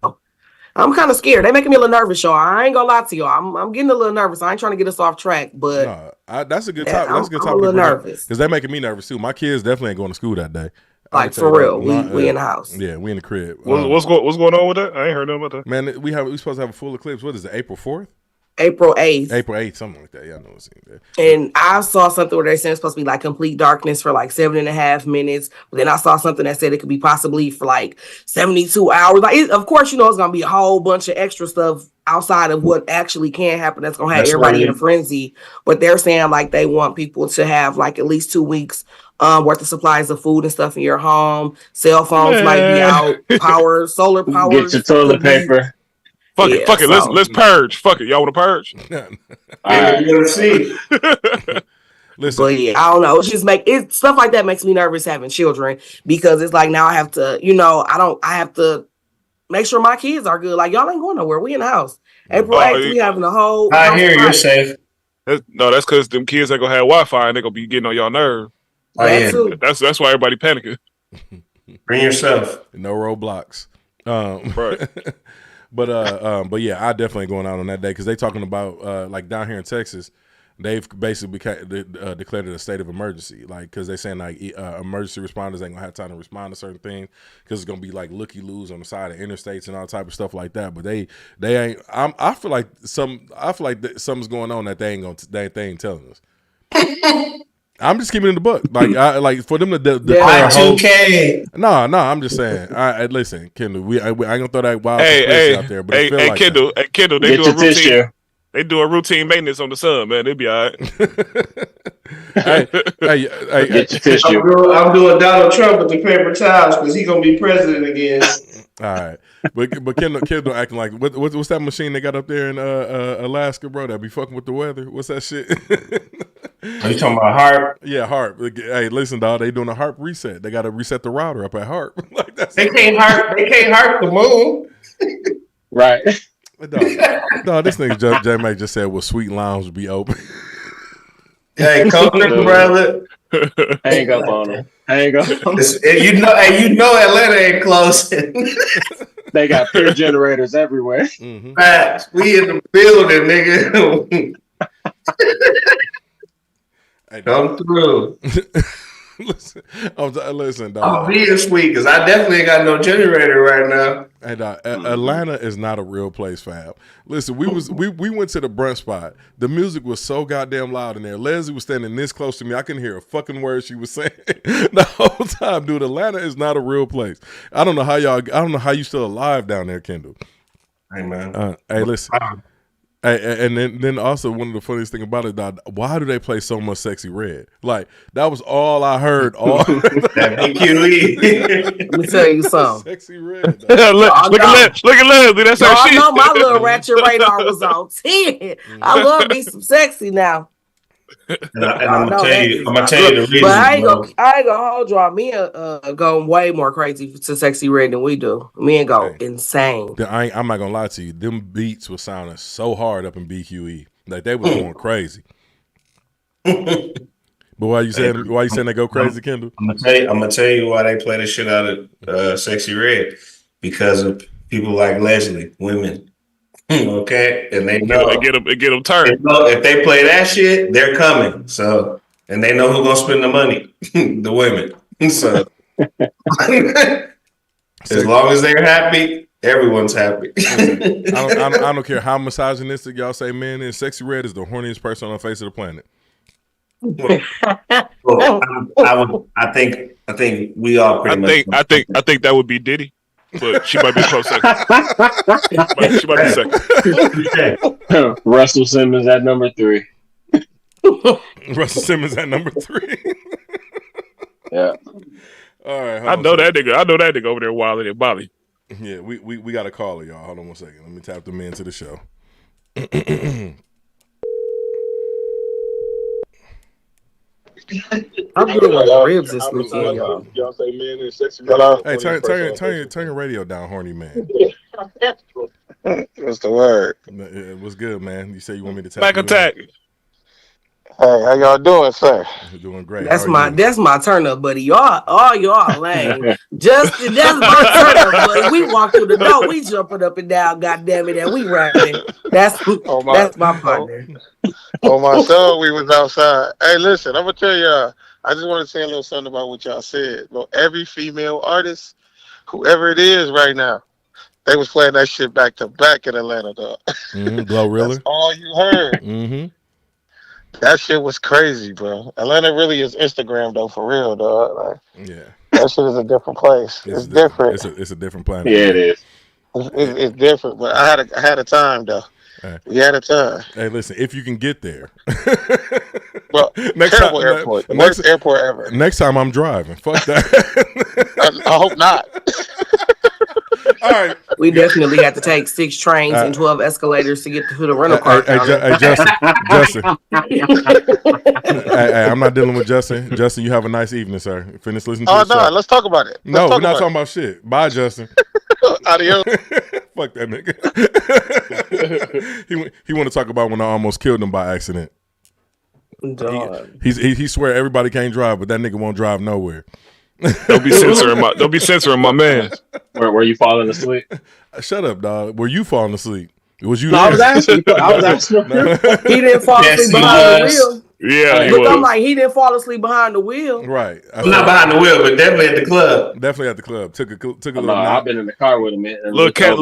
Speaker 5: I'm kind of scared. They making me a little nervous, y'all. I ain't gonna lie to y'all. I'm getting a little nervous. I ain't trying to get us off track, but
Speaker 2: that's a good topic. That's a good topic.
Speaker 5: I'm a little nervous
Speaker 2: because they're making me nervous too. My kids definitely ain't going to school that day.
Speaker 5: Like, for real, we in the house.
Speaker 2: Yeah, we in the crib.
Speaker 7: What's going on with that? I ain't heard nothing about that.
Speaker 2: Man, we supposed to have a full eclipse. What is it? April 4th?
Speaker 5: April 8th.
Speaker 2: April 8th, something like that. Yeah, I know it's that.
Speaker 5: And I saw something where they said it's supposed to be like complete darkness for like 7.5 minutes. But then I saw something that said it could be possibly for like 72 hours. Like, of course, you know, it's going to be a whole bunch of extra stuff outside of what actually can happen. That's going to have everybody in a frenzy. But they're saying like they want people to have like at least 2 weeks worth of supplies of food and stuff in your home. Cell phones might be out. Solar power.
Speaker 3: Get your toilet paper.
Speaker 7: Fuck it. Let's purge. Fuck it. Y'all want to purge?
Speaker 6: All right. You'll see.
Speaker 2: Listen,
Speaker 5: but yeah, I don't know. It's just stuff like that makes me nervous having children because it's like now I have to, you know, I have to make sure my kids are good. Like y'all ain't going nowhere. We in the house. April 8th, we having a whole.
Speaker 6: I hear you're safe.
Speaker 7: That's because them kids ain't gonna have Wi-Fi and they're gonna be getting on y'all nerve.
Speaker 6: Oh, yeah.
Speaker 7: That's why everybody panicking.
Speaker 6: Bring yourself.
Speaker 2: No roadblocks.
Speaker 7: Right.
Speaker 2: But yeah, I definitely going out on that day because they talking about like down here in Texas, they've basically declared it a state of emergency, like because they saying like emergency responders ain't gonna have time to respond to certain things because it's gonna be like looky-loos on the side of interstates and all type of stuff like that. But they ain't. I feel like something's going on that they ain't telling us. I'm just keeping it in the book. Like for them to declare a whole. 2K. No, I'm just saying. Listen, Kendall. I ain't gonna throw that wild out there. But
Speaker 7: hey, Kendall. Hey, Kendall. They do a routine. They do a routine maintenance on the sun, man. They be all right.
Speaker 3: hey, get your tissue.
Speaker 8: I'm doing Donald Trump with the paper towels because he's gonna be president again.
Speaker 2: All right, but Kendall acting like what's that machine they got up there in Alaska, bro? That be fucking with the weather. What's that shit?
Speaker 6: Are you talking about HARP?
Speaker 2: Yeah, HARP. Hey, listen, dog. They doing a HARP reset. They got to reset the router up at HARP.
Speaker 8: Like they can't HARP the moon.
Speaker 3: Right.
Speaker 2: Dog, this nigga J-Mac just said, "Will Sweet Lounge be open?"
Speaker 6: Hey, come through, brother.
Speaker 3: Hang up on him.
Speaker 6: You know Atlanta ain't close.
Speaker 3: They got peer generators everywhere.
Speaker 2: Mm-hmm.
Speaker 6: Facts. We in the building, nigga.
Speaker 2: Hey,
Speaker 6: come through.
Speaker 2: listen, dog.
Speaker 6: I'm being sweet because I definitely ain't got no generator right now.
Speaker 2: Hey, dog, Atlanta is not a real place, fam. Listen, we went to the brunch spot. The music was so goddamn loud in there. Leslie was standing this close to me. I couldn't hear a fucking word she was saying the whole time, dude. Atlanta is not a real place. I don't know how you still alive down there, Kendall.
Speaker 6: Hey, man.
Speaker 2: Hey, listen. Hey, and then also one of the funniest thing about it, dog, why do they play so much Sexy Red? Like that was all I heard.
Speaker 6: That BQE.
Speaker 5: Let me tell you something.
Speaker 2: Sexy Red.
Speaker 7: look at Leslie. That's how she.
Speaker 5: I know my little ratchet radar was on 10. I love me some sexy now.
Speaker 6: And I'm gonna tell you the reason.
Speaker 5: But I ain't gonna hold y'all. Me going way more crazy to Sexy Red than we do. Me and go insane.
Speaker 2: I'm not gonna lie to you. Them beats were sounding so hard up in BQE, like they was going crazy. But why you saying they go crazy, Kendall?
Speaker 6: I'm gonna tell you why they play the shit out of Sexy Red, because of people like Leslie, women. Okay, and they know
Speaker 7: they get them turned.
Speaker 6: If they play that shit, they're coming. So, and they know who's gonna spend the money, the women. So, as long as they're happy, everyone's happy.
Speaker 2: I don't care how misogynistic y'all say men is. Sexy Red is the horniest person on the face of the planet.
Speaker 6: I think we all pretty much.
Speaker 7: I think that would be Diddy. But she might be close second. She might be second.
Speaker 3: Russell Simmons at number 3.
Speaker 2: Russell Simmons at number 3.
Speaker 3: Yeah.
Speaker 2: All right.
Speaker 7: I know that nigga over there wilding in Bali.
Speaker 2: Yeah, we got a caller, y'all. Hold on 1 second. Let me tap them into the show.
Speaker 5: I'm doing like ribs this weekend, y'all.
Speaker 9: Y'all say men and sexy. Hey,
Speaker 2: turn your radio down, horny man.
Speaker 9: What's the word?
Speaker 2: It was good, man. You say you want me to tap
Speaker 7: back attack.
Speaker 9: Hey, how y'all doing, sir?
Speaker 2: You're doing great.
Speaker 5: That's my turn up, buddy. Y'all lame. That's my turn up, buddy. We walk through the door, we jumping up and down, goddamn it, and we rapping. That's my partner.
Speaker 9: On my soul, we was outside. Hey, listen, I'm gonna tell y'all. I just want to say a little something about what y'all said. Well, every female artist, whoever it is right now, They was playing that shit back to back in Atlanta, dog.
Speaker 2: Glorilla.
Speaker 9: That's all you heard. That shit was crazy, bro. Atlanta really is Instagram though, for real, dog. Like,
Speaker 2: yeah,
Speaker 9: that shit is a different place. It's different.
Speaker 2: It's a different planet.
Speaker 3: Yeah, it is.
Speaker 9: It's different. But I had a time though. We had a time.
Speaker 2: Hey, listen, if you can get there.
Speaker 9: Well, terrible airport. The worst airport ever.
Speaker 2: Next time I'm driving. Fuck that.
Speaker 9: I hope not.
Speaker 2: All right.
Speaker 5: We definitely had to take 6 trains and 12 escalators to get to the rental car.
Speaker 2: Hey, Justin. hey, I'm not dealing with Justin. Justin, you have a nice evening, sir. Finish listening to the show.
Speaker 9: Let's talk about it.
Speaker 2: No, we're not talking about shit. Bye, Justin.
Speaker 9: Adios.
Speaker 2: Fuck that nigga. he want to talk about when I almost killed him by accident. He swear everybody can't drive, but that nigga won't drive nowhere.
Speaker 7: Don't be censoring my man.
Speaker 3: Were you falling asleep?
Speaker 2: Shut up, dog. Were you falling asleep? Was you?
Speaker 3: No, I was asking.
Speaker 5: He didn't fall asleep behind the wheel.
Speaker 7: Yeah, he
Speaker 5: but
Speaker 7: was.
Speaker 5: I'm like, he didn't fall asleep behind the wheel.
Speaker 2: Right.
Speaker 6: Not behind the wheel, but definitely at the club.
Speaker 2: Definitely at the club. Took a little
Speaker 3: No,
Speaker 2: nap.
Speaker 3: I've been in the car with him.
Speaker 7: Little cat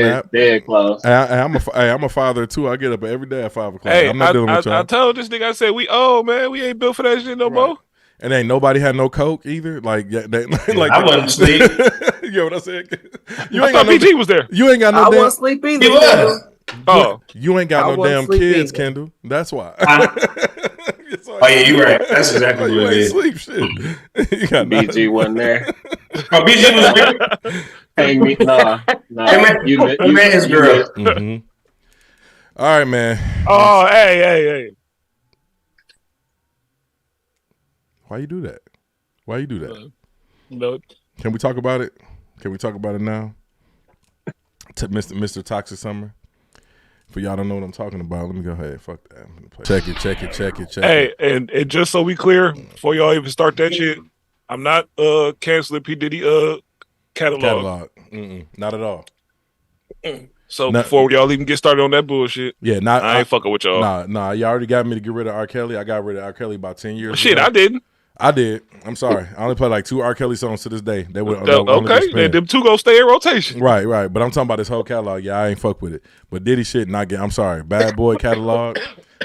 Speaker 2: nap.
Speaker 3: Dead close.
Speaker 2: I'm a father too. I get up every day at 5 o'clock.
Speaker 7: Hey,
Speaker 2: I'm not dealing with y'all.
Speaker 7: I told this nigga, I said, we old, man. We ain't built for that shit no more.
Speaker 2: And ain't nobody had no coke either. Like
Speaker 6: I wasn't asleep.
Speaker 2: You know what I said?
Speaker 7: I thought PG was there.
Speaker 2: You ain't got no
Speaker 5: I
Speaker 2: damn.
Speaker 5: wasn't asleep either.
Speaker 6: He was.
Speaker 7: Oh,
Speaker 2: you ain't got
Speaker 5: I
Speaker 2: no
Speaker 5: wasn't
Speaker 2: damn
Speaker 5: sleep
Speaker 2: kids,
Speaker 5: either.
Speaker 2: Kendall. That's why.
Speaker 6: Oh yeah, you're right. That's exactly
Speaker 2: you
Speaker 6: what it
Speaker 2: ain't
Speaker 6: is.
Speaker 2: sleep. Shit. You got
Speaker 3: BG wasn't there.
Speaker 6: Oh, BG was there.
Speaker 3: Hey, me, nah.
Speaker 6: You met his girl.
Speaker 2: All right, man.
Speaker 7: Oh, hey.
Speaker 2: Why you do that? Why you do that?
Speaker 7: No.
Speaker 2: Can we talk about it? Can we talk about it now? Mr. Toxic Summer. For y'all don't know what I'm talking about, let me go ahead. Fuck that. Check it.
Speaker 7: Hey, and just so we clear, before y'all even start that shit, I'm not canceling P. Diddy catalog.
Speaker 2: Not at all.
Speaker 7: So before y'all even get started on that bullshit, I ain't fucking with y'all.
Speaker 2: Nah. You already got me to get rid of R. Kelly. I got rid of R. Kelly about 10 years
Speaker 7: ago. I didn't.
Speaker 2: I did. I'm sorry. I only play like 2 R. Kelly songs to this day. They would
Speaker 7: okay. And them 2 gonna stay in rotation.
Speaker 2: Right. But I'm talking about this whole catalog. Yeah, I ain't fuck with it. But Diddy shit, not get. I'm sorry. Bad Boy catalog.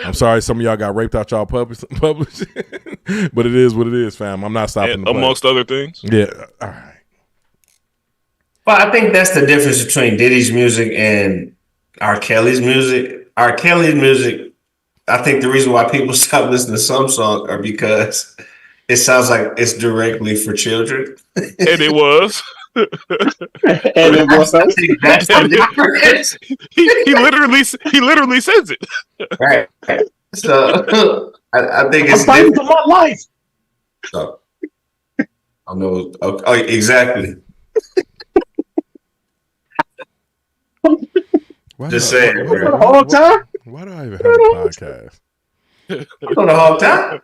Speaker 2: I'm sorry. Some of y'all got raped out y'all publishing. But it is what it is, fam. I'm not stopping.
Speaker 7: Amongst other things.
Speaker 2: Yeah. All right.
Speaker 6: Well, I think that's the difference between Diddy's music and R. Kelly's music. R. Kelly's music, I think the reason why people stop listening to some songs are because it sounds like it's directly for children.
Speaker 7: And it was.
Speaker 3: And it was.
Speaker 6: That's the difference.
Speaker 7: He literally says it.
Speaker 6: Right. So I think it's
Speaker 3: I'm fighting for my life.
Speaker 6: So I know. Oh, exactly. Just saying.
Speaker 3: The whole time.
Speaker 2: Why do I even have a podcast?
Speaker 6: On the whole time.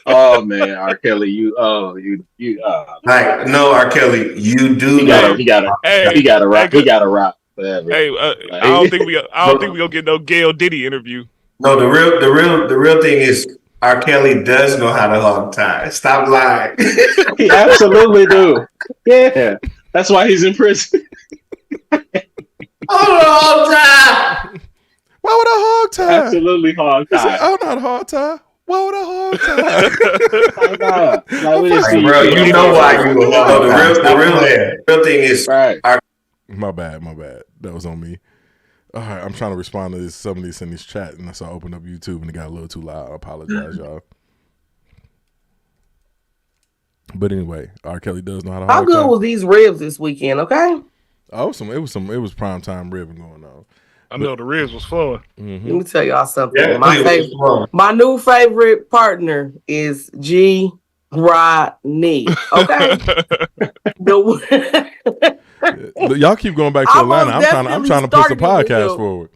Speaker 3: Oh man, R. Kelly, you.
Speaker 6: Like no, R. Kelly, you do.
Speaker 3: He got a rock. He got a rock. Forever.
Speaker 7: Hey, I don't think we gonna get no Gail Diddy interview.
Speaker 6: No, the real thing is R. Kelly does know how to hog tie. Stop lying.
Speaker 3: He absolutely do. Yeah, that's why he's in prison.
Speaker 6: Hog tie.
Speaker 2: Why would I hog tie?
Speaker 3: Absolutely hog tie.
Speaker 2: I'm not hog tie. Why would I hog tie?
Speaker 6: Bro, you know why you were hog tie. The real thing is
Speaker 3: right.
Speaker 2: My bad. That was on me. All right, I'm trying to respond to some of these in this chat, and so I opened up YouTube and it got a little too loud. I apologize, y'all. But anyway, R. Kelly does know how to hog tie.
Speaker 5: How good was these ribs this weekend? Okay.
Speaker 2: Oh, it was prime time ribbing going on.
Speaker 7: I know the ribs was fun.
Speaker 5: Let me tell y'all something.
Speaker 6: Yeah,
Speaker 5: my new favorite partner is G. Rodney. Okay.
Speaker 2: Y'all keep going back to Atlanta. I'm trying to push the podcast forward.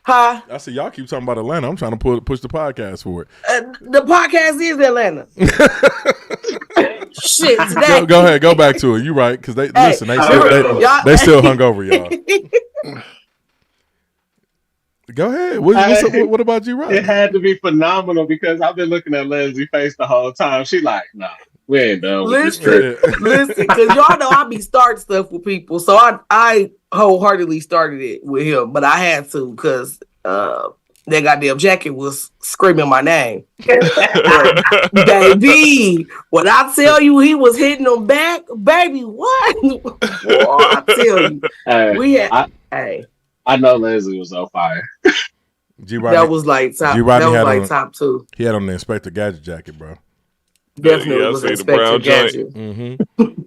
Speaker 5: Huh?
Speaker 2: I said y'all keep talking about Atlanta. I'm trying to push the podcast forward.
Speaker 5: The podcast is Atlanta. Shit, today.
Speaker 2: Go ahead, go back to it. You right, because they still hung over y'all. Go ahead. What about you, Rod?
Speaker 3: It had to be phenomenal because I've been looking at Leslie's face the whole time. She like, nah. We ain't done with this
Speaker 5: Listen,
Speaker 3: trip.
Speaker 5: listen, because y'all know I be starting stuff with people, so I wholeheartedly started it with him, but I had to because that goddamn jacket was screaming my name. Baby, when I tell you he was hitting them back, baby, what? Boy, I tell you,
Speaker 3: I know Leslie was on fire.
Speaker 5: That was like top. That was like top 2.
Speaker 2: He had on the Inspector Gadget jacket, bro.
Speaker 5: Definitely was Inspector Gadget.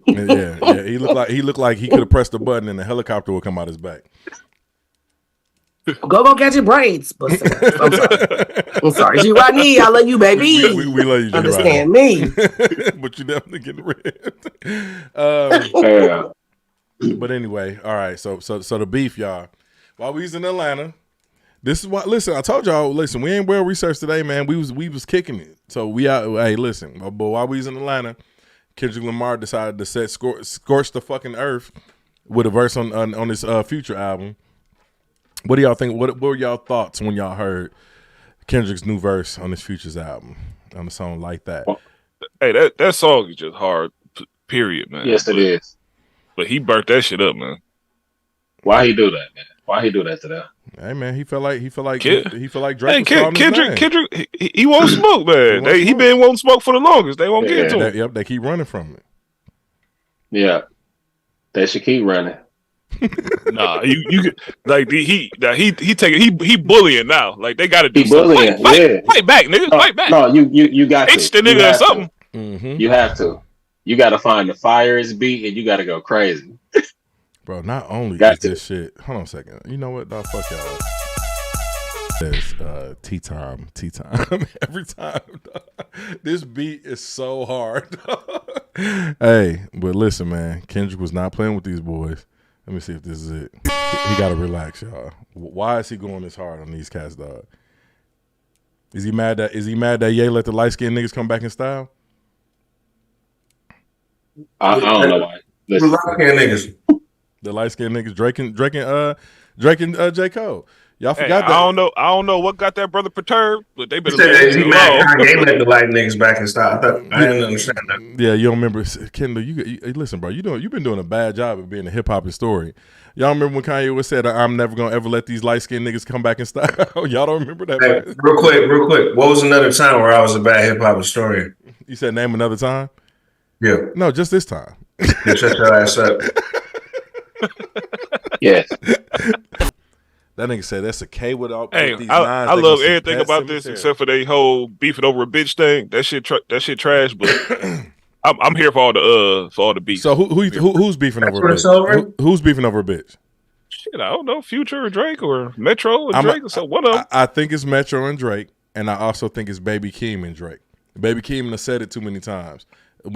Speaker 2: Yeah. He looked like he could have pressed the button and the helicopter would come out his back.
Speaker 5: Go catch your braids. I'm sorry. G Rodney, I love you, baby.
Speaker 2: We love you, G
Speaker 5: Understand me.
Speaker 2: But you definitely getting ripped. But anyway, all right. So the beef, y'all. While we was in Atlanta, this is what. Listen, I told y'all. Listen, we ain't well researched today, man. We was kicking it. So we out. Hey, listen. But while we was in Atlanta, Kendrick Lamar decided to scorch the fucking earth with a verse on his Future album. What do y'all think? What were y'all thoughts when y'all heard Kendrick's new verse on his Future's album on a song like that?
Speaker 7: Hey, that song is just hard. Period, man.
Speaker 3: Yes, it is.
Speaker 7: But he burnt that shit up, man.
Speaker 3: Why he do that, man? Why he do that to them?
Speaker 2: Hey, man, he felt like Drake.
Speaker 7: Hey, Kendrick, he won't smoke, man. He been won't smoke for the longest. They won't get to him.
Speaker 2: Yep, they keep running from it.
Speaker 3: Yeah, they should keep running.
Speaker 7: Nah, you like he bullying now. Like they got to do
Speaker 3: bullying.
Speaker 7: Fight back, nigga. Fight back.
Speaker 3: No, you got to
Speaker 7: itch the nigga or something.
Speaker 3: Mm-hmm. You have to. You got to find the fire is beat, and you got to go crazy.
Speaker 2: Bro, not only is this shit. Hold on a second. You know what? Dog, fuck y'all. There's tea time. Every time. This beat is so hard. Hey, but listen, man. Kendrick was not playing with these boys. Let me see if this is it. He got to relax, y'all. Why is he going this hard on these cats, dog? Is he mad that Ye let the light skinned niggas come back in style?
Speaker 3: I don't know why.
Speaker 6: The light skinned niggas.
Speaker 2: The light skinned niggas, Drake and J. Cole. Y'all forgot that.
Speaker 7: I don't know what got that brother perturbed, but they better
Speaker 6: let him Kanye let the light niggas back in style. I didn't understand that.
Speaker 2: Yeah, you don't remember, Kendall. You listen, bro. You've been doing a bad job of being a hip hop historian. Y'all remember when Kanye was said, "I'm never gonna ever let these light skinned niggas come back in style." Y'all don't remember that?
Speaker 6: Hey, real quick. What was another time where I was a bad hip hop historian?
Speaker 2: You said name another time.
Speaker 6: Yeah.
Speaker 2: No, just this time.
Speaker 6: Yeah, shut your ass up.
Speaker 3: Yes.
Speaker 2: That nigga said that's a K without.
Speaker 7: Hey, I love everything about this except for they whole beefing over a bitch thing. That shit trash. But I'm here for all the beef.
Speaker 2: So who's beefing over a bitch? Who's beefing over a bitch?
Speaker 7: Shit, I don't know. Future or Drake or Metro and Drake. So one of them.
Speaker 2: I think it's Metro and Drake, and I also think it's Baby Keem and Drake. Baby Keem has said it too many times.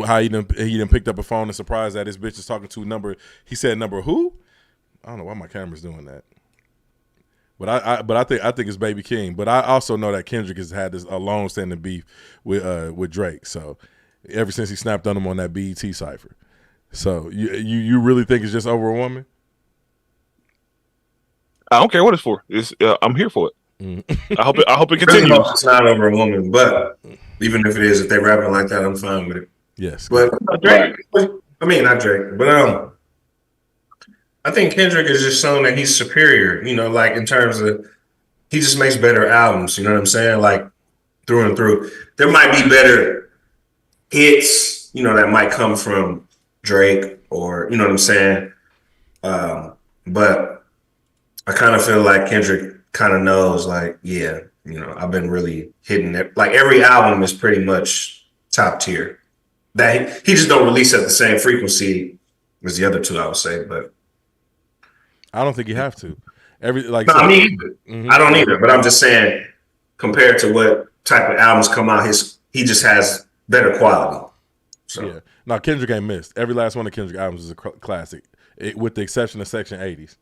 Speaker 2: How he done picked up a phone and surprised that his bitch is talking to a number. He said number who? I don't know why my camera's doing that. But I think it's Baby King. But I also know that Kendrick has had a long standing beef with Drake. So ever since he snapped on him on that BET cipher. So you really think it's just over a woman?
Speaker 7: I don't care what it's for. I'm here for it. I hope it continues.
Speaker 6: Really it's not over a woman, but even if it is, if they rapping like that, I'm fine with it.
Speaker 2: Yes,
Speaker 6: but Drake. I mean, not Drake, but I think Kendrick is just showing that he's superior. You know, like in terms of he just makes better albums. You know what I'm saying? Like through and through. There might be better hits. You know, that might come from Drake or you know what I'm saying. But I kind of feel like Kendrick kind of knows, like, yeah, you know, I've been really hitting it. Like every album is pretty much top tier. That he just don't release at the same frequency as the other two, I would say. But
Speaker 2: I don't think you have to.
Speaker 6: I don't either. But I'm just saying, compared to what type of albums come out, he just has better quality. So.
Speaker 2: Yeah. Now Kendrick ain't missed. Every last one of Kendrick albums is a classic, with the exception of Section 80s.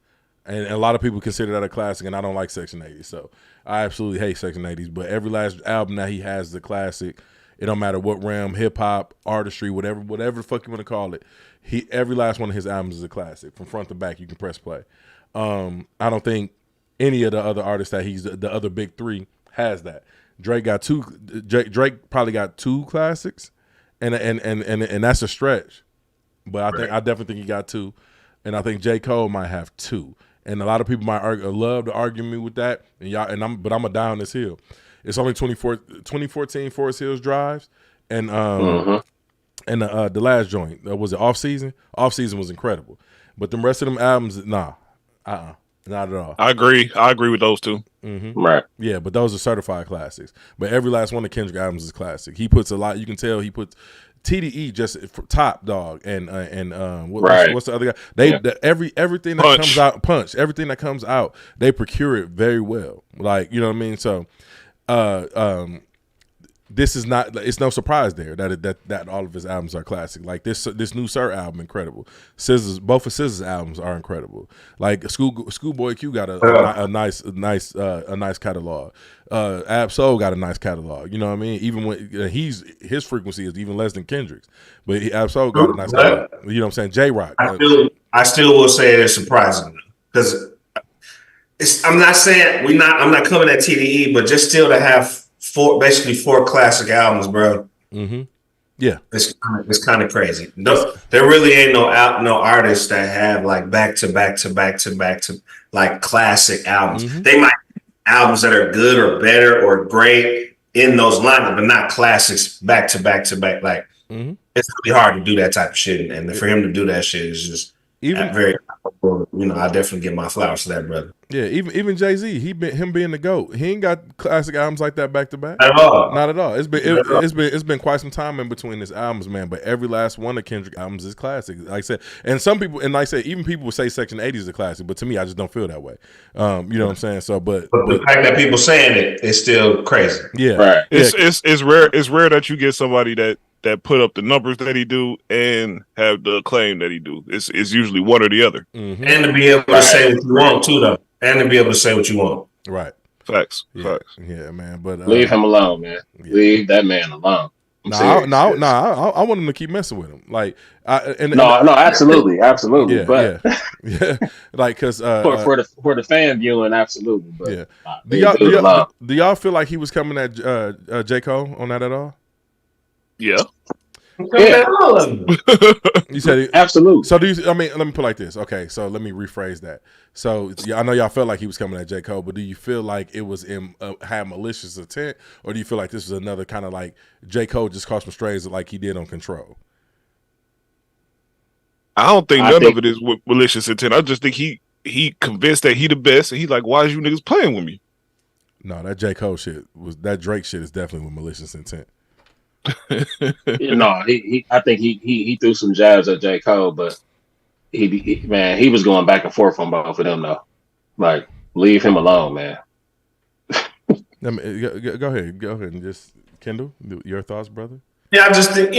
Speaker 2: And a lot of people consider that a classic, and I don't like Section 80s. So I absolutely hate Section 80s. But every last album that he has is a classic. It don't matter what realm, hip hop, artistry, whatever the fuck you want to call it. Every last one of his albums is a classic. From front to back, you can press play. I don't think any of the other artists that he's the other big three has that. Drake got two. Drake probably got two classics, and that's a stretch. But I definitely think he got 2, and I think J. Cole might have 2. And a lot of people might love to argue me with that. But I'm a die on this hill. It's only 2014 Forest Hills Drives, and the last joint was it Off Season. Off Season was incredible, but the rest of them albums, not at all.
Speaker 7: I agree with those two.
Speaker 2: Mm-hmm.
Speaker 3: Right.
Speaker 2: Yeah, but those are certified classics. But every last one of Kendrick albums is classic. He puts a lot. You can tell he puts TDE just top dog and what's the other guy? Everything that comes out, Punch. Everything that comes out, they procure it very well. Like, you know what I mean. So, this is not. It's no surprise there that all of his albums are classic. Like this new Sir album, incredible. Both of SZA's albums are incredible. Like Schoolboy Q got a nice catalog. Ab Soul got a nice catalog. You know what I mean? Even when his frequency is even less than Kendrick's, but Ab Soul got a nice catalog. You know what I'm saying? J Rock.
Speaker 6: I still will say it's surprising because I'm not saying I'm not coming at TDE, but just still to have basically 4 classic albums, bro.
Speaker 2: Mm-hmm. Yeah,
Speaker 6: it's kind of crazy. No, there really ain't no artists that have like back to like classic albums.
Speaker 2: Mm-hmm.
Speaker 6: They might have albums that are good or better or great in those lineups, but not classics back to back. Like it's really hard to do that type of shit, and for him to do that shit is just very. I definitely give my flowers to that brother.
Speaker 2: Yeah, even Jay-Z, him being the GOAT, he ain't got classic albums like that back to back.
Speaker 6: Not at all.
Speaker 2: Not at all. It's been quite some time in between his albums, man. But every last one of Kendrick albums is classic. Like I said, and some people, and like I said, even people would say Section 80 is a classic, but to me, I just don't feel that way. You know what I'm saying? So, but
Speaker 6: the fact that people saying it is still crazy.
Speaker 2: Yeah,
Speaker 3: right.
Speaker 7: It's rare. It's rare that you get somebody that put up the numbers that he do and have the acclaim that he do. It's usually one or the other.
Speaker 2: Mm-hmm.
Speaker 6: And to be able to say what you want too, though. And to be able to say what you want.
Speaker 2: Right.
Speaker 7: Facts.
Speaker 2: Yeah, man. But
Speaker 3: leave him alone, man. Yeah. Leave that man alone.
Speaker 2: I want him to keep messing with him. Like,
Speaker 3: absolutely.
Speaker 2: Yeah,
Speaker 3: but
Speaker 2: yeah. Like, because
Speaker 3: for the fan viewing, absolutely. But
Speaker 2: yeah. Do y'all feel like he was coming at J. Cole on that at all?
Speaker 7: Yeah.
Speaker 3: Yeah.
Speaker 2: You said
Speaker 3: absolutely.
Speaker 2: So let me put it like this. Okay, so let me rephrase that. So I know y'all felt like he was coming at J. Cole, but do you feel like it was had malicious intent, or do you feel like this was another kind of like J. Cole just caught some strays like he did on Control?
Speaker 7: I don't think none of it is with malicious intent. I just think he convinced that he the best, and he's like, why is you niggas playing with me?
Speaker 2: No, that J. Cole shit that Drake shit is definitely with malicious intent.
Speaker 3: No, I think he threw some jabs at J. Cole, but he was going back and forth on both of them though. Like, leave him alone, man.
Speaker 2: Go ahead and just Kendall, your thoughts, brother.
Speaker 6: Yeah, I just think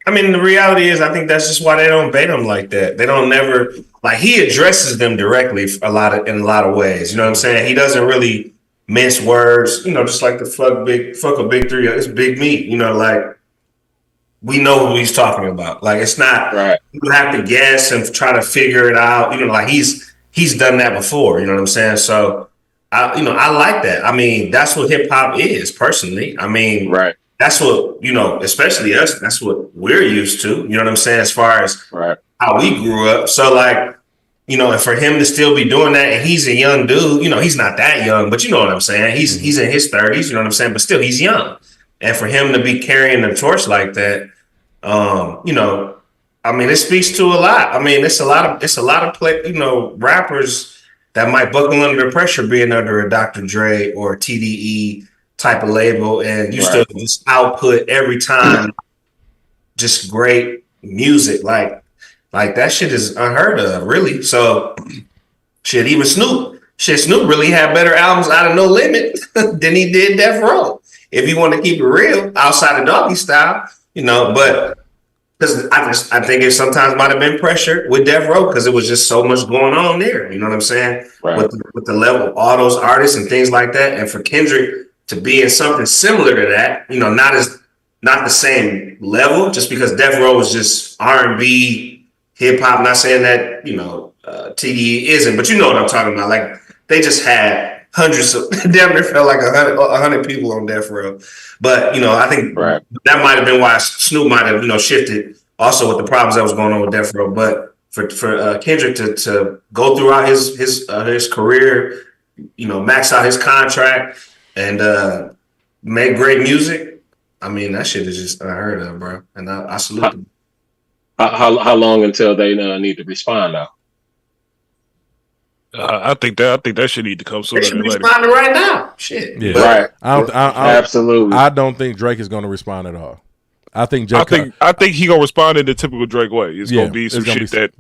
Speaker 6: I mean, the reality is, I think that's just why they don't bait him like that. They don't never like he addresses them directly in a lot of ways. You know what I'm saying? He doesn't really mince words, just like the fuck a big three. It's big meat, like we know who he's talking about. Like, it's not
Speaker 3: right.
Speaker 6: You have to guess and try to figure it out. Like he's done that before. You know what I'm saying? So I like that. I mean, that's what hip hop is personally. I mean,
Speaker 3: right.
Speaker 6: That's what, especially us, that's what we're used to. You know what I'm saying? As far as how we grew up. So like, and for him to still be doing that, and he's a young dude, he's not that young, but you know what I'm saying? He's in his 30s, you know what I'm saying? But still, he's young. And for him to be carrying the torch like that, I mean, it speaks to a lot. I mean, it's a lot of rappers that might buckle under the pressure being under a Dr. Dre or a TDE type of label, and you still just output every time just great music. Like that shit is unheard of, really. So shit, even Snoop really had better albums out of No Limit than he did Death Row. If you want to keep it real, outside of Doggy Style, but because I think it sometimes might have been pressure with Death Row because it was just so much going on there. You know what I'm saying?
Speaker 3: Right.
Speaker 6: With the level of all those artists and things like that, and for Kendrick to be in something similar to that, not the same level, just because Death Row was just R&B, hip hop. Not saying that TDE isn't, but you know what I'm talking about. Like, they just had hundreds of damn near felt like 100 people on death row. But I think that might have been why Snoop might have shifted also with the problems that was going on with death row. But for Kendrick to go throughout his career, max out his contract and make great music. I mean, that shit is just unheard of, bro. And I salute them.
Speaker 3: How long until they need to respond now?
Speaker 7: I think that should need to come sooner than later.
Speaker 6: Responding right now, shit.
Speaker 2: Yeah.
Speaker 3: Right.
Speaker 2: Absolutely. I don't think Drake is going to respond at all. I think
Speaker 7: he gonna respond in the typical Drake way. It's gonna be some shit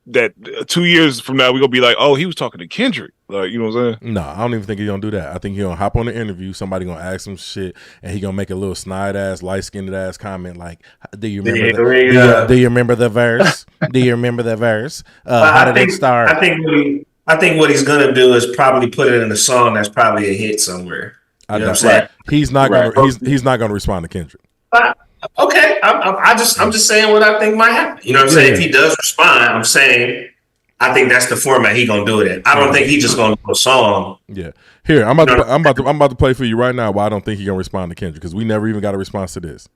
Speaker 7: that 2 years from now we're gonna be like, oh, he was talking to Kendrick. Like, you know what I'm saying?
Speaker 2: No, I don't even think he's gonna do that. I think he's gonna hop on the interview, somebody gonna ask him shit, and he gonna make a little snide ass, light skinned ass comment like, do you remember the verse? Do you remember the verse? How did it start?
Speaker 6: I think what he's gonna do is probably put it in a song that's probably a hit somewhere. You know what I'm saying?
Speaker 2: He's not gonna respond to Kendrick.
Speaker 6: Okay, I'm just saying what I think might happen. You know what I'm saying? If he does respond, I'm saying I think that's the format he gonna do it in. I don't think he's just gonna do a song.
Speaker 2: Yeah. Here, I'm about to play for you right now why I don't think he's gonna respond to Kendrick, because we never even got a response to this.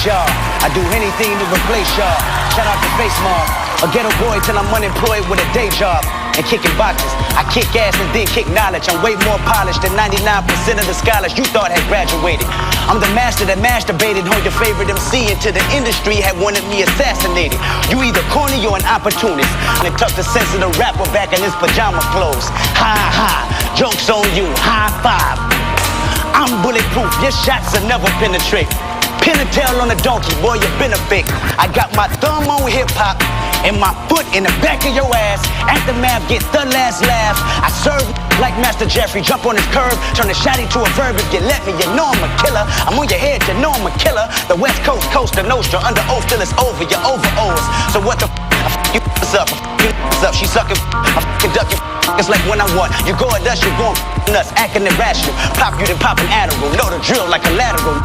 Speaker 10: I do anything to replace y'all. Shout out to Face Mom, a ghetto boy till I'm unemployed with a day job and kicking boxes. I kick ass and then kick knowledge. I'm way more polished than 99% of the scholars you thought had graduated. I'm the master that masturbated on your favorite MC until the industry had wanted me assassinated. You either corny or an opportunist. And tucked the sensitive rapper back in his pajama clothes. Ha ha, joke's on you, high five. I'm bulletproof, your shots will never penetrate. Pin a tail on a donkey, boy, you been a fake. I got my thumb on hip-hop and my foot in the back of your ass. Aftermath gets the last laugh. I serve like Master Jeffrey, jump on his curve, turn the shot into a verb. If you let me, you know I'm a killer. I'm on your head, you know I'm a killer. The West Coast, Costa Nostra, under oath till it's over, you're over O's. So what the you up? Up? She sucking, I fucking duck you. It's like when I want, you go at us, you going nuts, acting irrational. Pop you, then pop an Adderall, know the drill like a lateral.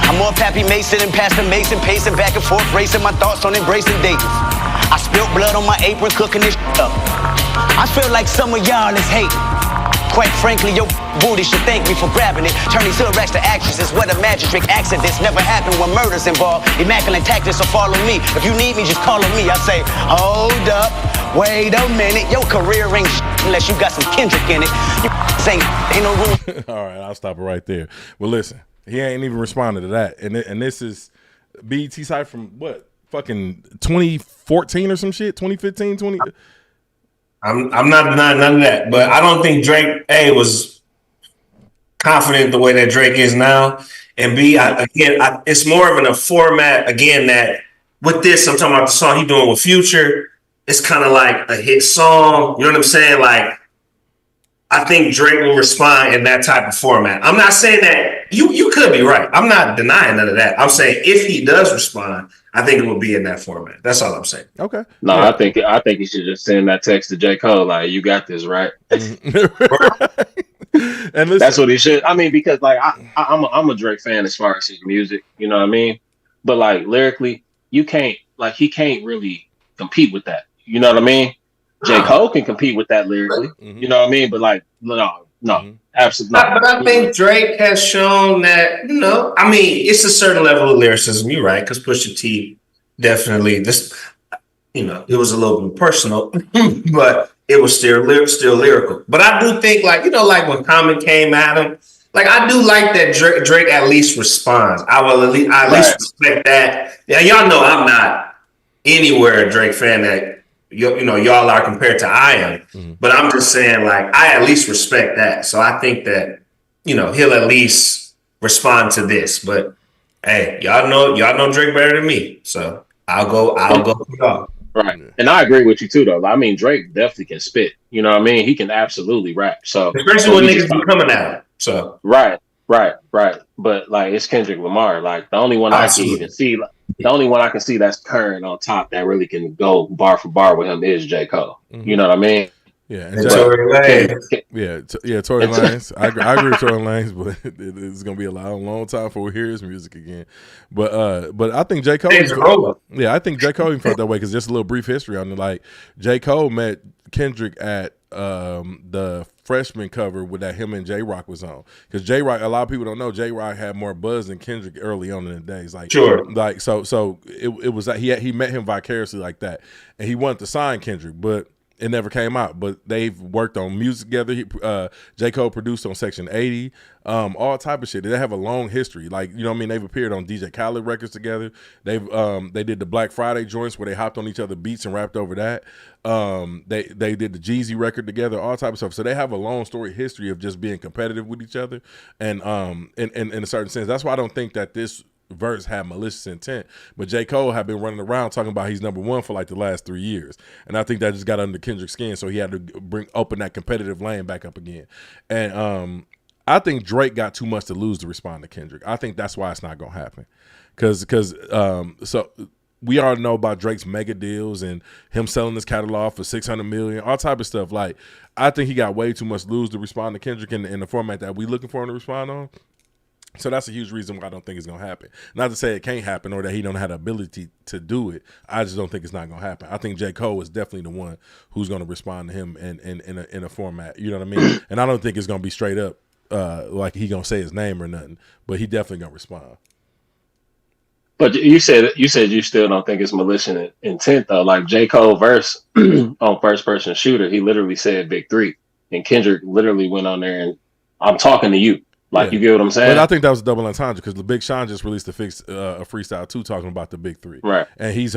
Speaker 10: I'm more Pappy Mason and Pastor Mason, pacing back and forth, racing my thoughts on embracing Davis. I spilled blood on my apron, cooking this up. I feel like some of y'all is hating. Quite frankly, your booty should thank me for grabbing it. Turning hood racks to actresses, what a magic trick. Accidents never happen when murder's involved. Immaculate tactics, so follow me. If you need me, just call on me. I say, hold up, wait a minute. Your career ain't unless you got some Kendrick in it. You ain't no room.
Speaker 2: All right, I'll stop it right there. Well, listen, he ain't even responded to that. And this is BET site from what? Fucking 2014 or some shit? 2015, 20...
Speaker 6: I'm not denying none of that, but I don't think Drake was confident the way that Drake is now, and B, it's more of a format again that with this I'm talking about the song he doing with Future. It's kind of like a hit song, you know what I'm saying? Like I think Drake will respond in that type of format. I'm not saying that you could be right. I'm not denying none of that. I'm saying if he does respond, I think it will be in that format. That's all I'm saying.
Speaker 2: Okay.
Speaker 3: No, yeah. I think you should just send that text to J. Cole, like, you got this, right?
Speaker 2: And listen,
Speaker 3: that's what he should. I mean, because like I'm a Drake fan as far as his music, you know what I mean? But like lyrically, he can't really compete with that. You know what I mean? J. Cole can compete with that lyrically. You know what I mean? But like, no, absolutely not.
Speaker 6: But I think Drake has shown that, I mean, it's a certain level of lyricism. You're right, because Pusha T definitely it was a little bit personal, but it was still lyrical. But I do think, like when Common came at him, like I do like that Drake at least responds. I at least respect that. Yeah, y'all know I'm not anywhere a Drake fan that y'all are compared to I am, but I'm just saying, like, I at least respect that. So I think that, he'll at least respond to this. But hey, y'all know Drake better than me. So I'll go with y'all.
Speaker 3: Right. And I agree with you too, though. I mean, Drake definitely can spit. You know what I mean? He can absolutely rap. So
Speaker 6: especially when niggas be coming at him. So
Speaker 3: right. But like, it's Kendrick Lamar. Like the only one I can even see. The only one I can see that's current on top that really can go bar for bar with him is J. Cole. You know what I mean?
Speaker 2: Yeah, and Tory Lanez. Tory Lanez. I agree with Tory Lanez, but it's gonna be a long time before we hear his music again. But I think J. Cole. I think J. Cole even felt that way because just a little brief history on it. Like J. Cole met Kendrick at the freshman cover with that him and J Rock was on, because J Rock, a lot of people don't know, J Rock had more buzz than Kendrick early on in the days. Like,
Speaker 6: sure,
Speaker 2: like so it was like he met him vicariously like that, and he wanted to sign Kendrick, but it never came out. But they've worked on music together. J. Cole produced on Section 80, all type of shit. They have a long history. Like, you know what I mean? They've appeared on DJ Khaled records together. They did the Black Friday joints where they hopped on each other's beats and rapped over that. They did the Jeezy record together, all type of stuff. So they have a long story history of just being competitive with each other. And in a certain sense, that's why I don't think that this verse had malicious intent, but J. Cole had been running around talking about he's number one for like the last 3 years, and I think that just got under Kendrick's skin, so he had to open that competitive lane back up again. And I think Drake got too much to lose to respond to Kendrick. I think that's why it's not gonna happen, because so we all know about Drake's mega deals and him selling his catalog for $600 million, all type of stuff. Like, I think he got way too much to lose to respond to Kendrick in the format that we looking for him to respond on. So that's a huge reason why I don't think it's gonna happen. Not to say it can't happen or that he don't have the ability to do it. I just don't think it's not gonna happen. I think J. Cole is definitely the one who's gonna respond to him in a format. You know what I mean? And I don't think it's gonna be straight up like he gonna say his name or nothing. But he definitely gonna respond.
Speaker 3: But you said you still don't think it's malicious intent though. Like J. Cole verse on First Person Shooter, he literally said Big Three, and Kendrick literally went on there and I'm talking to you. Like, you get what I'm saying?
Speaker 2: But I think that was a double entendre, because the Big Sean just released a freestyle too, talking about the Big Three.
Speaker 3: Right.
Speaker 2: And he's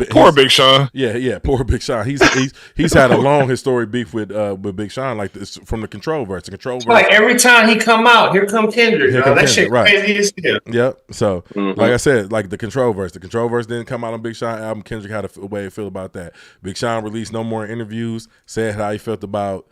Speaker 7: poor Big Sean.
Speaker 2: Yeah, poor Big Sean. He's had a long historic beef with Big Sean, like this from the Control verse. The Control verse.
Speaker 6: Like every time he come out, here come Kendrick. That shit crazy as hell.
Speaker 2: Yep. So like I said, like the Control verse didn't come out on Big Sean album. Kendrick had a way to feel about that. Big Sean released no more interviews, said how he felt about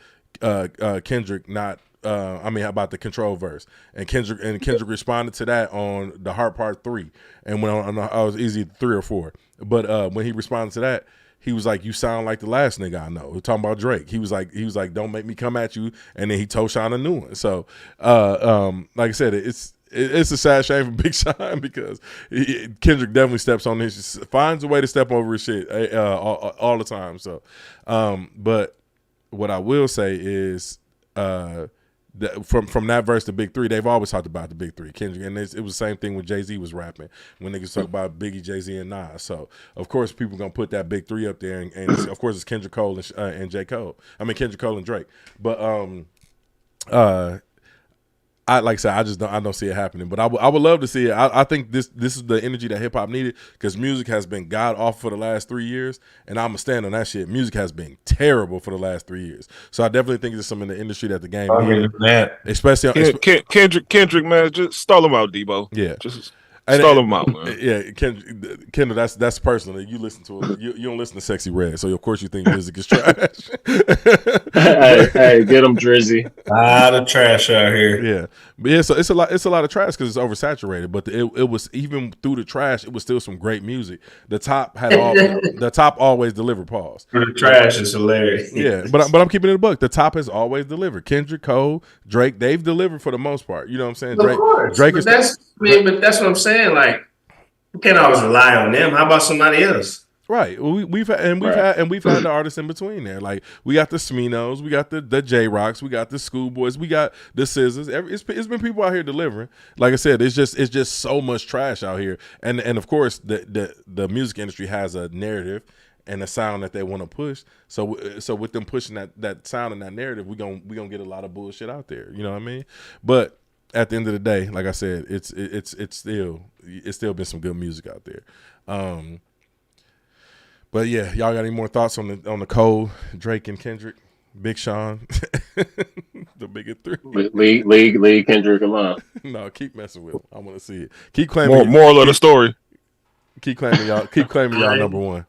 Speaker 2: Kendrick not. About the Control verse, and Kendrick responded to that on the Heart Part 3, and went on I was easy 3 or 4. But when he responded to that, he was like, "You sound like the last nigga I know." We're talking about Drake. He was like, "Don't make me come at you," and then he told Sean a new one. So, like I said, it's a sad shame for Big Sean, because Kendrick definitely steps on his, finds a way to step over his shit all the time. So, but what I will say is, from that verse to Big Three, they've always talked about the Big Three, Kendrick, and it was the same thing when Jay-Z was rapping, when niggas talk about Biggie, Jay-Z, and Nas. So of course people gonna put that Big Three up there, and of course it's Kendrick Cole and J. Cole. I mean Kendrick Cole and Drake. But I like I said, I don't see it happening, but I would love to see it. I think this is the energy that hip hop needed, because music has been god awful for the last 3 years, and I'm gonna stand on that shit. Music has been terrible for the last 3 years, so I definitely think there's some in the industry that the game needed. Especially
Speaker 7: Kendrick, man, just stall him out, Debo.
Speaker 2: Yeah,
Speaker 7: just stall him out, man.
Speaker 2: Yeah, Kendall, that's personal. You listen to it. You don't listen to Sexy Red, so of course you think music is trash.
Speaker 3: hey, get him, Drizzy.
Speaker 6: A lot of trash out here.
Speaker 2: Yeah, but yeah, so it's a lot of trash because it's oversaturated. But it was, even through the trash, it was still some great music. The top always delivered. Pause.
Speaker 6: For the trash is hilarious.
Speaker 2: Yeah, but I'm keeping it a buck. The top has always delivered. Kendrick, Cole, Drake, they've delivered for the most part. You know what I'm saying?
Speaker 6: Of course. Drake but that's what I'm saying. Like, you can't always rely on them. How about somebody else?
Speaker 2: Right. We've had the artists in between there. Like, we got the Sminos, we got the J Rocks, we got the Schoolboys, we got the Scissors. It's been people out here delivering. Like I said, it's just so much trash out here. And of course the music industry has a narrative and a sound that they want to push. So with them pushing that sound and that narrative, we gonna get a lot of bullshit out there. You know what I mean? But at the end of the day, like I said, it's still been some good music out there. But yeah, y'all got any more thoughts on the Cole, Drake, and Kendrick, Big Sean, the bigger three?
Speaker 3: League Kendrick alone.
Speaker 2: No, keep messing with him. I want to see it. Keep claiming
Speaker 7: moral of the story.
Speaker 2: Keep claiming y'all number one.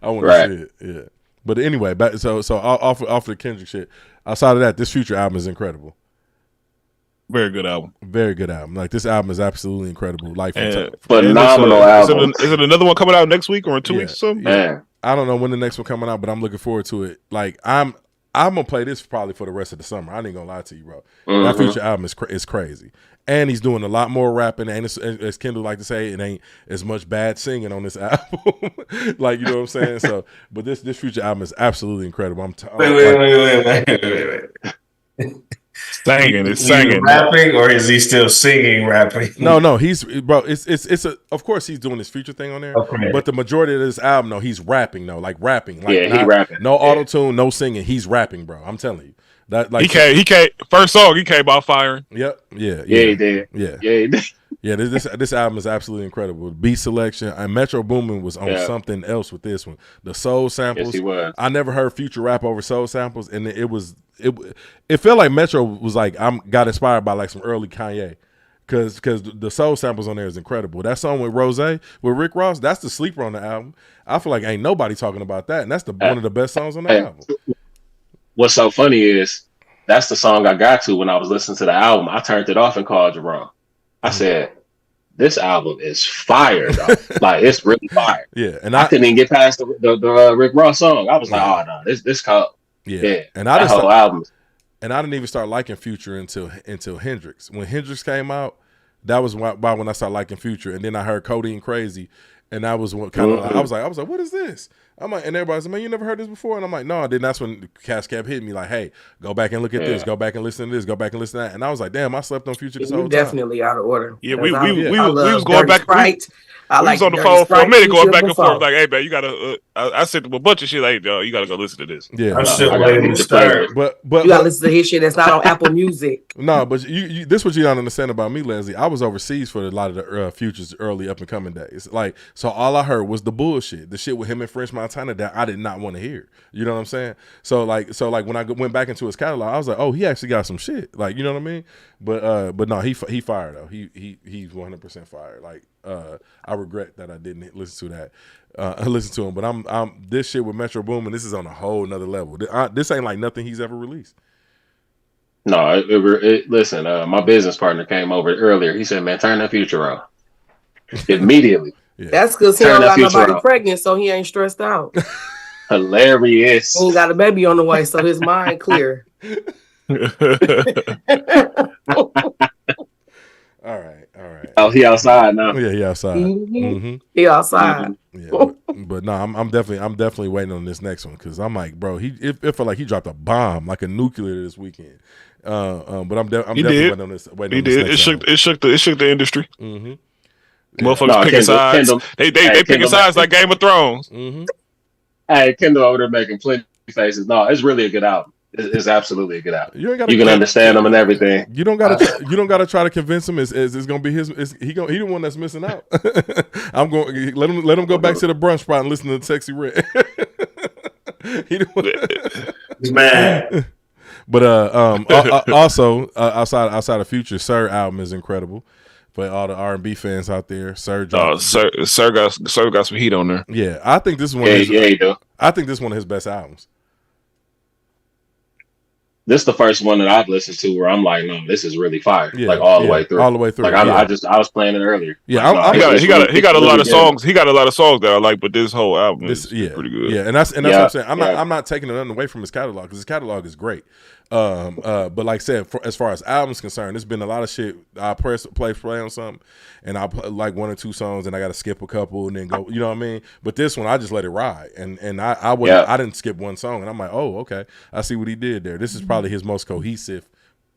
Speaker 2: I want to see it. Yeah. But anyway, so off the Kendrick shit. Outside of that, this Future album is incredible.
Speaker 7: Very good album.
Speaker 2: Very good album. Like, this album is absolutely incredible. Like,
Speaker 3: phenomenal album.
Speaker 7: Is it another one coming out next week or in 2 weeks or something?
Speaker 2: Yeah. I don't know when the next one coming out, but I'm looking forward to it. Like, I'm I'm gonna play this probably for the rest of the summer. I ain't gonna lie to you, bro. That Future album is crazy, and he's doing a lot more rapping. And as Kendall like to say, it ain't as much bad singing on this album. Like, you know what I'm saying? So, but this Future album is absolutely incredible.
Speaker 6: Wait.
Speaker 7: Singing, it's singing.
Speaker 6: Rapping, or is he still singing rapping?
Speaker 2: No, he's bro. It's of course he's doing his Future thing on there,
Speaker 6: Okay.
Speaker 2: but the majority of this album, no, he's rapping, like rapping, like
Speaker 3: he rapping.
Speaker 2: no auto tune, no singing. He's rapping, bro. I'm telling you that. Like
Speaker 7: he came first song he came out firing.
Speaker 2: Yep. Yeah.
Speaker 3: He did.
Speaker 2: Yeah.
Speaker 3: He did.
Speaker 2: Yeah, this album is absolutely incredible. Beat selection, and Metro Boomin was on something else with this one. The soul samples.
Speaker 3: Yes, he was.
Speaker 2: I never heard Future rap over soul samples, and it felt like Metro was like got inspired by like some early Kanye, because the soul samples on there is incredible. That song with Rose with Rick Ross, that's the sleeper on the album. I feel like ain't nobody talking about that, and that's one of the best songs on the album.
Speaker 3: What's so funny is that's the song I got to when I was listening to the album. I turned it off and called Jerome. I said, this album is fire, though. Like, it's really fire.
Speaker 2: Yeah, and
Speaker 3: I couldn't even get past the Rick Ross song. I was like, oh no, this called
Speaker 2: and
Speaker 3: that whole album.
Speaker 2: And I didn't even start liking Future until Hendrix. When Hendrix came out, that was why when I started liking Future, and then I heard Cody and Crazy, and that was what kind of I was like, what is this? I'm like, and everybody's like, man, you never heard this before? And I'm like, no. Then that's when the cast kept hitting me like, hey, go back and look at this, go back and listen to this, go back and listen to that. And I was like, damn, I slept on Future this whole time.
Speaker 5: Definitely out of order.
Speaker 7: Yeah, we was going back.
Speaker 5: I
Speaker 7: was on the phone for a minute going back and forth. Like, hey, man, you gotta. I sent them a bunch of shit. Like, yo, you gotta go listen to this.
Speaker 2: Yeah,
Speaker 6: I'm still waiting to start.
Speaker 5: But you gotta listen to his shit that's not on Apple Music.
Speaker 2: No, but you this what you don't understand about me, Leslie. I was overseas for a lot of the Future's early up and coming days. Like, so all I heard was the bullshit, the shit with him and French Montana that I did not want to hear. You know what I'm saying? So like when I went back into his catalog, I was like, oh, he actually got some shit. Like, you know what I mean? But no, he fired though. He's 100% fired. Like, I regret that I didn't listen to that. Listen to him, but I'm this shit with Metro Boomin, this is on a whole nother level. This ain't like nothing he's ever released.
Speaker 3: No, listen. My business partner came over earlier. He said, "Man, turn that Future on immediately."
Speaker 2: Yeah.
Speaker 5: That's because he don't got nobody pregnant, so he ain't stressed out.
Speaker 3: Hilarious.
Speaker 5: He ain't got a baby on the way, so his mind clear.
Speaker 2: All right.
Speaker 3: Oh, he outside now.
Speaker 2: Yeah, he outside.
Speaker 5: Mm-hmm. He outside.
Speaker 2: Yeah, but no, I'm definitely waiting on this next one because I'm like, bro, it felt like he dropped a bomb, like a nuclear this weekend. But I'm definitely waiting on this.
Speaker 7: He did. It shook the industry.
Speaker 2: Mm-hmm.
Speaker 7: Motherfuckers picking sides. They picking sides like Game of Thrones.
Speaker 2: Mm-hmm.
Speaker 3: Hey, Kendall over there making plenty faces. No, it's really a good album. It's absolutely a good album. You can understand them and everything.
Speaker 2: You don't gotta try to convince him. It's gonna be his. He the one that's missing out. I'm going let him go back to the brunch spot and listen to Sexy Red.
Speaker 6: He's mad.
Speaker 2: But also outside of Future, Sir album is incredible. For all the R&B fans out there, Sir got
Speaker 7: some heat on there.
Speaker 2: Yeah, I think this is one. I think this is one of his best albums.
Speaker 3: This is the first one that I've listened to where I'm like, no, this is really fire. Yeah, like all the way through.
Speaker 2: All the way through.
Speaker 3: Like I was playing it earlier.
Speaker 2: Yeah,
Speaker 7: he got a lot of songs. He got a lot of songs that I like, but this whole album is pretty good.
Speaker 2: Yeah, and that's what I'm saying. I'm not taking nothing away from his catalog because his catalog is great. But like I said, as far as albums concerned, there's been a lot of shit. I play on something, and I play like one or two songs, and I got to skip a couple, and then go. You know what I mean? But this one, I just let it ride, and I didn't skip one song, and I'm like, oh, okay, I see what he did there. This is probably his most cohesive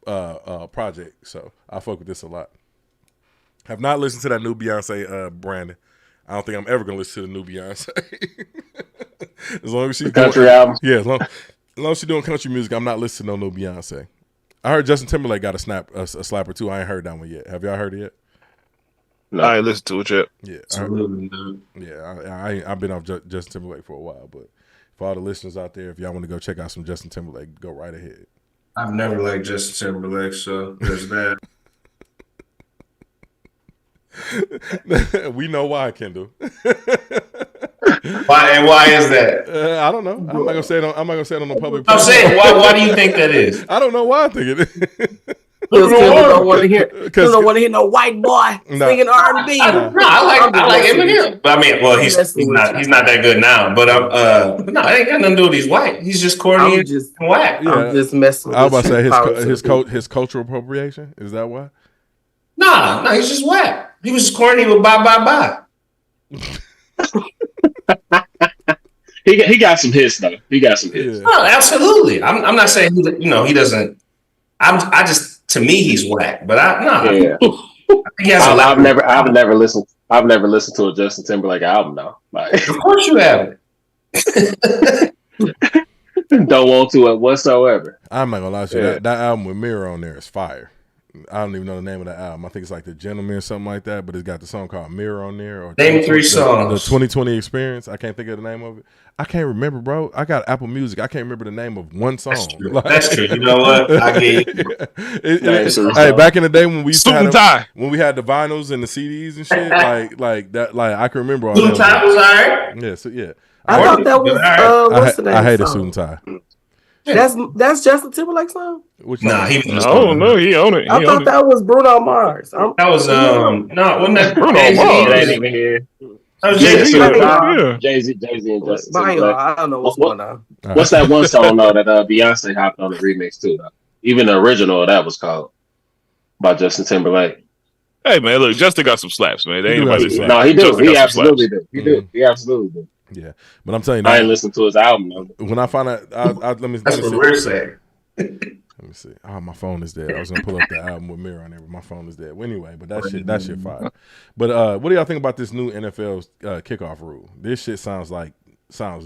Speaker 2: project, so I fuck with this a lot. Have not listened to that new Beyonce, Brandon. I don't think I'm ever gonna listen to the new Beyonce. As long as she's
Speaker 3: country album,
Speaker 2: yeah. As long as she's doing country music, I'm not listening to no Beyonce. I heard Justin Timberlake got a slapper too. I ain't heard that one yet. Have y'all heard it yet?
Speaker 7: No, I ain't listened to it yet.
Speaker 2: Yeah,
Speaker 6: absolutely.
Speaker 2: I've been off Justin Timberlake for a while, but for all the listeners out there, if y'all want to go check out some Justin Timberlake, go right ahead.
Speaker 6: I've never liked Justin Timberlake, so there's that.
Speaker 2: We know why, Kendall.
Speaker 6: Why is that?
Speaker 2: I don't know. I'm not gonna say it on the public.
Speaker 6: I'm saying why do you think that is?
Speaker 2: I don't know why I think it is.
Speaker 5: Because Kim don't want to hear. Kim don't want to hear no white boy singing R&B.
Speaker 6: No, I like Eminem. But I mean, well, he's not that good now. But no, it ain't got nothing to do with he's white. He's just corny and whack.
Speaker 2: Yeah,
Speaker 5: I'm just messing with
Speaker 2: I was about to say
Speaker 5: his
Speaker 2: his cultural appropriation. Is that why?
Speaker 6: No, he's just whack. He was just corny with bye.
Speaker 3: He got some hits though. He got some hits.
Speaker 6: Oh, absolutely. I'm not saying he doesn't. I just, to me, he's whack. But
Speaker 3: yeah. I've never listened to a Justin Timberlake album though. Like,
Speaker 6: of course you haven't.
Speaker 3: Don't want to whatsoever.
Speaker 2: I'm not gonna lie to you. That album with Mirror on there is fire. I don't even know the name of the album. I think it's like The Gentleman or something like that. But it's got the song called Mirror on there. Or
Speaker 6: name 3 songs.
Speaker 2: The 2020 Experience. I can't think of the name of it. I can't remember, bro. I got Apple Music. I can't remember the name of one song.
Speaker 6: That's true. You know what? I get you.
Speaker 2: Hey, back in the day when we used to have when we had the vinyls and the CDs and shit, like that, like I can remember all that.
Speaker 6: Suit and Tie was alright.
Speaker 2: Yeah, so yeah.
Speaker 5: I thought that was what's the name?
Speaker 2: I hate a Suit and Tie.
Speaker 5: That's Justin Timberlake's song?
Speaker 6: Nah, he was.
Speaker 7: Oh no, he owned it.
Speaker 5: I thought that was Bruno Mars.
Speaker 6: That was wasn't that
Speaker 7: Bruno Mars?
Speaker 3: Ain't even here.
Speaker 6: That was
Speaker 3: Jay-Z and Justin Timberlake.
Speaker 5: I don't know what's going on.
Speaker 3: What's that one song though that Beyonce hopped on the remix too? Though? Even the original of that was called by Justin Timberlake.
Speaker 7: Hey man, look, Justin got some slaps, man. They ain't nobody listening.
Speaker 3: No, he do. He absolutely do. He absolutely do.
Speaker 2: Yeah, but I'm telling you,
Speaker 3: I ain't listened to his album though.
Speaker 2: When I find out, let me
Speaker 6: That's what we're saying.
Speaker 2: Let me see. Oh, my phone is dead. I was gonna pull up the album with Mirror on there, but my phone is dead. Well, anyway, but that shit fire. But what do y'all think about this new NFL kickoff rule? This shit sounds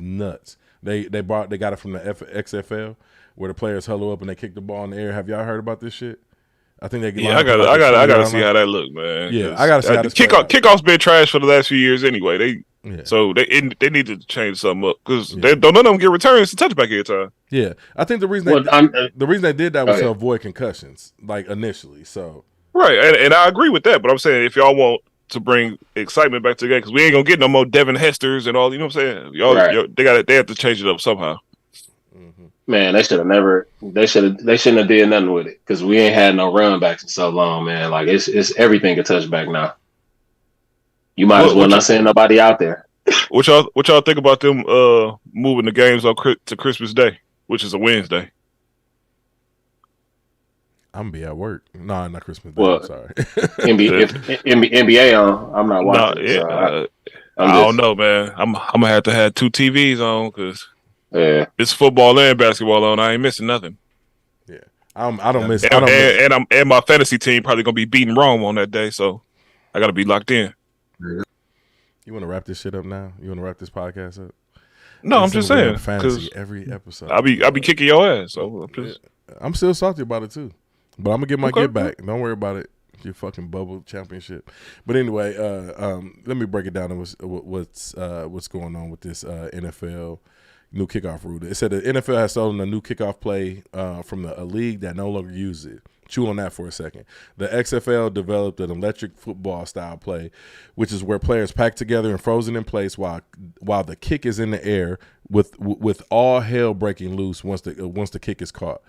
Speaker 2: nuts. They got it from the XFL where the players huddle up and they kick the ball in the air. Have y'all heard about this shit? I think they.
Speaker 7: Yeah, I gotta see how that look, man.
Speaker 2: Yeah, I gotta see how this
Speaker 7: kickoff's been trash for the last few years anyway. So they need to change something up because none of them get returns to touchback every time.
Speaker 2: Yeah, I think the reason they did that was to avoid concussions, like initially. So
Speaker 7: right, and I agree with that. But I'm saying if y'all want to bring excitement back to the game, because we ain't gonna get no more Devin Hesters and all. You know what I'm saying? They have to change it up somehow.
Speaker 3: Man, they shouldn't have did nothing with it because we ain't had no run backs in so long, man. Like it's everything a touchback now. You might as well not send nobody out there.
Speaker 7: What y'all think about them moving the games to Christmas Day, which is a Wednesday?
Speaker 2: I'm gonna be at work. No, not Christmas Day.
Speaker 3: Well,
Speaker 2: I'm sorry.
Speaker 3: NBA on. I'm not watching.
Speaker 7: I don't know, man. I'm gonna have to have 2 TVs on because it's football and basketball on. I ain't missing nothing.
Speaker 2: Yeah, I don't miss.
Speaker 7: And my fantasy team probably gonna be beating Rome on that day, so I gotta be locked in.
Speaker 2: You want to wrap this shit up now? You want to wrap this podcast up?
Speaker 7: No, I'm just saying.
Speaker 2: Fantasy every episode.
Speaker 7: I'll be kicking your ass. So
Speaker 2: I'm still salty about it too, but I'm gonna get my get back. Don't worry about it. Your fucking bubble championship. But anyway, let me break it down. What's going on with this NFL new kickoff rule? It said the NFL has stolen a new kickoff play from a league that no longer uses it. Chew on that for a second. The XFL developed an electric football style play, which is where players pack together and frozen in place while the kick is in the air, with all hell breaking loose once the kick is caught.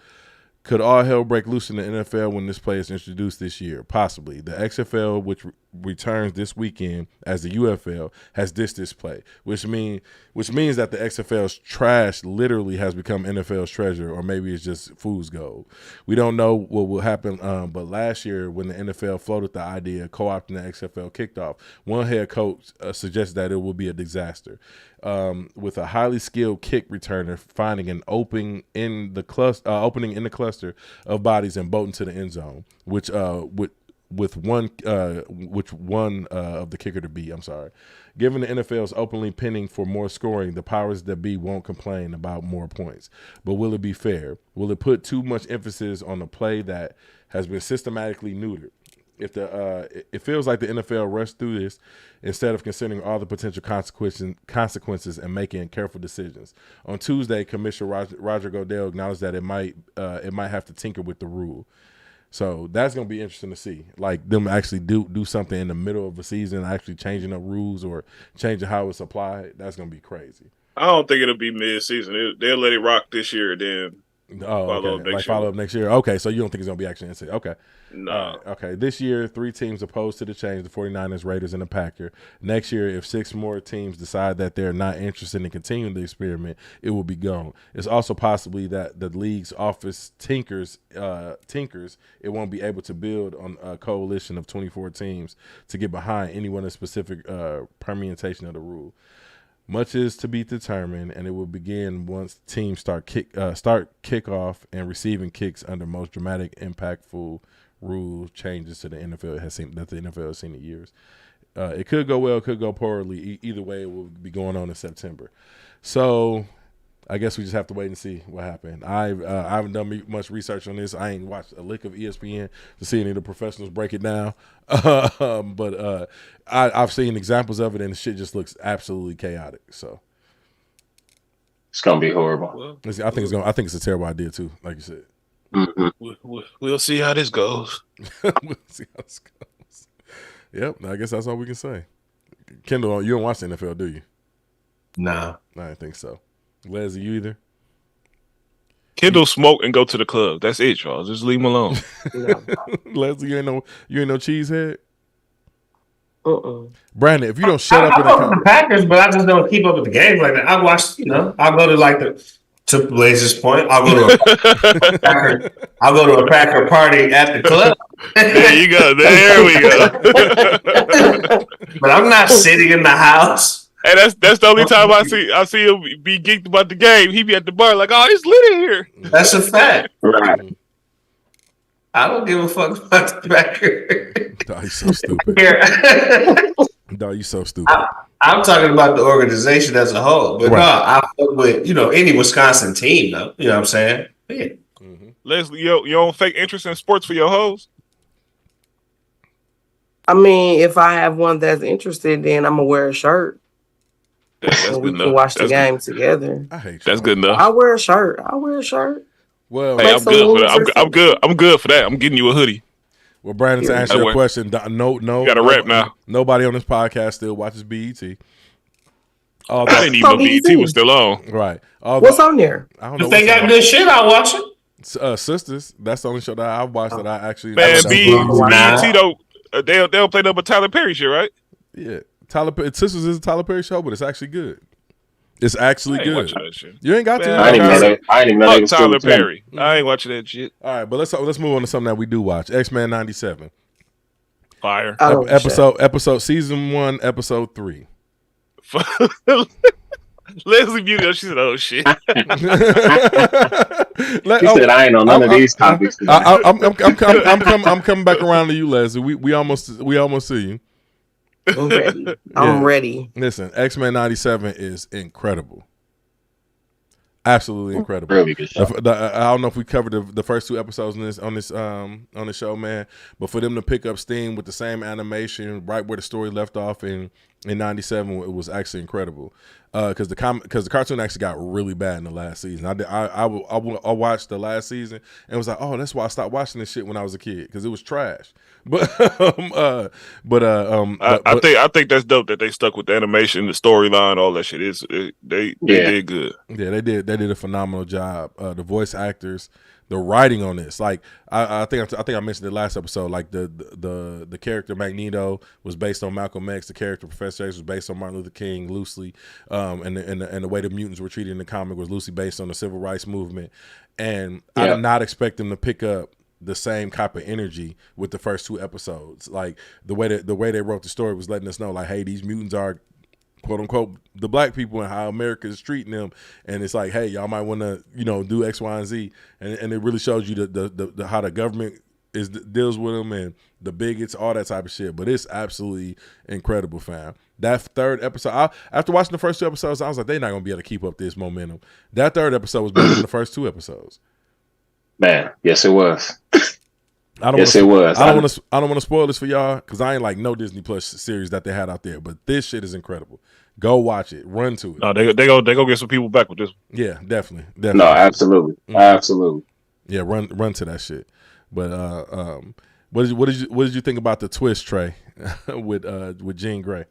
Speaker 2: Could all hell break loose in the NFL when this play is introduced this year? Possibly. The XFL, which returns this weekend as the UFL, has ditched this play, which means that the XFL's trash literally has become NFL's treasure, or maybe it's just fool's gold. We don't know what will happen, but last year when the NFL floated the idea of co-opting the XFL kicked off, one head coach suggested that it will be a disaster. With a highly skilled kick returner finding an opening in the cluster of bodies and bolting to the end zone, which one of the kicker to be. I'm sorry. Given the NFL's openly pinning for more scoring, the powers that be won't complain about more points. But will it be fair? Will it put too much emphasis on a play that has been systematically neutered? It feels like the NFL rushed through this instead of considering all the potential consequences and making careful decisions. On Tuesday, Commissioner Roger Goodell acknowledged that it might have to tinker with the rule. So that's going to be interesting to see, like them actually do something in the middle of a season, actually changing up rules or changing how it's applied. That's going to be crazy.
Speaker 7: I don't think it'll be mid-season. They'll let it rock this year, then
Speaker 2: Oh, okay. Follow up next year. Okay, so you don't think it's going to be actually in-season. Okay.
Speaker 7: No.
Speaker 2: Okay. This year, 3 teams opposed to the change, the 49ers, Raiders, and the Packers. Next year, if 6 more teams decide that they're not interested in continuing the experiment, it will be gone. It's also possibly that the league's office tinkers, it won't be able to build on a coalition of 24 teams to get behind any one of the specific permutation of the rule. Much is to be determined, and it will begin once teams start kickoff and receiving kicks under most dramatic, impactful rule changes to the NFL has seen in years. It could go well, it could go poorly. Either way, it will be going on in September. So I guess we just have to wait and see what happened. I haven't done much research on this. I ain't watched a lick of ESPN to see any of the professionals break it down. But I've seen examples of it, and the shit just looks absolutely chaotic. So
Speaker 3: it's gonna be horrible.
Speaker 2: I think it's a terrible idea too, like you said.
Speaker 3: Mm-hmm.
Speaker 7: We'll see how this goes.
Speaker 2: We'll see how this goes. Yep, I guess that's all we can say. Kendall, you don't watch the NFL, do you?
Speaker 6: Nah,
Speaker 2: I didn't think so. Leslie, you either?
Speaker 7: Kendall smoke and go to the club. That's it, y'all. Just leave him alone.
Speaker 2: Leslie, you ain't no cheesehead. Brandon, if you don't shut up,
Speaker 6: I go to the Packers, but I just don't keep up with the games like that. I watch, I'll go to Blaze's point. I'll go to a Packer party at the club.
Speaker 7: There you go. There we go.
Speaker 6: But I'm not sitting in the house.
Speaker 7: And that's the only time I see him be geeked about the game. He be at the bar like, oh, it's lit in here.
Speaker 6: That's a fact.
Speaker 3: Right.
Speaker 6: I don't give a fuck about the Packers.
Speaker 2: Dog, you so stupid. Dog, you so stupid.
Speaker 6: I'm talking about the organization as a whole. But right. No, I fuck with, any Wisconsin team, though. You know what I'm saying? Yeah.
Speaker 7: Mm-hmm. Leslie, you don't fake interest in sports for your hoes?
Speaker 5: I mean, if I have one that's interested, then I'm going to wear a shirt.
Speaker 7: That's
Speaker 5: and we
Speaker 7: good
Speaker 5: can
Speaker 7: enough.
Speaker 5: watch the game together.
Speaker 2: I hate you.
Speaker 7: That's good enough.
Speaker 5: I'll wear a shirt.
Speaker 2: Well,
Speaker 7: hey, I'm good for that. I'm good for that. I'm getting you a hoodie.
Speaker 2: Well, Brandon, to answer your question, no,
Speaker 7: you got a rep now.
Speaker 2: Nobody on this podcast still watches BET.
Speaker 7: I didn't even know BET was still on.
Speaker 2: Right.
Speaker 5: What's on there?
Speaker 2: I don't know.
Speaker 6: If they got good shit, I'll watch it.
Speaker 2: Sisters. That's the only show that I watched that I actually.
Speaker 7: Man, BET they don't play no but Tyler Perry shit, right?
Speaker 2: Yeah. Sisters is a Tyler Perry show, but it's actually good. It's actually good. You ain't got to.
Speaker 3: I ain't even know
Speaker 7: Tyler Perry. I ain't watching that shit.
Speaker 2: All right, but let's move on to something that we do watch. X-Men 97.
Speaker 7: Fire.
Speaker 2: Episode season 1, episode 3.
Speaker 3: Leslie Beauty, she said, "Oh shit." He said, "I ain't on none of these topics."
Speaker 2: I'm coming back around to you, Leslie. We almost see you.
Speaker 5: I'm ready. I'm ready.
Speaker 2: Listen, X-Men 97 is incredible. Absolutely incredible.
Speaker 3: Really good show.
Speaker 2: I don't know if we covered the first 2 episodes on this show, man. But for them to pick up steam with the same animation right where the story left off in 97, it was actually incredible. Because the cartoon actually got really bad in the last season. I watched the last season and was like, oh, that's why I stopped watching this shit when I was a kid, because it was trash. I
Speaker 7: think that's dope that they stuck with the animation, the storyline, all that shit. They did good.
Speaker 2: Yeah, they did a phenomenal job. The voice actors, the writing on this, like I think I mentioned it last episode. Like the character Magneto was based on Malcolm X. The character Professor X was based on Martin Luther King loosely, and the way the mutants were treated in the comic was loosely based on the civil rights movement. And I did not expect them to pick up the same type of energy with the first 2 episodes. Like the way they wrote the story was letting us know, like, hey, these mutants are quote unquote the black people and how America is treating them, and it's like, hey, y'all might want to do X, Y, and Z, and it really shows you the how the government deals with them and the bigots, all that type of shit. But it's absolutely incredible, fam. That 3rd episode, after watching the first 2 episodes, I was like, they're not gonna be able to keep up this momentum. That 3rd episode was better than the first 2 episodes.
Speaker 3: Man, yes, it was.
Speaker 2: I don't want to spoil this for y'all, because I ain't like no Disney Plus series that they had out there, but this shit is incredible. Go watch it. Run to it.
Speaker 7: No, they go get some people back with this one.
Speaker 2: Yeah, definitely.
Speaker 3: No, absolutely, absolutely.
Speaker 2: Yeah, run to that shit. But what did you think about the twist, Trey, with Jean Grey?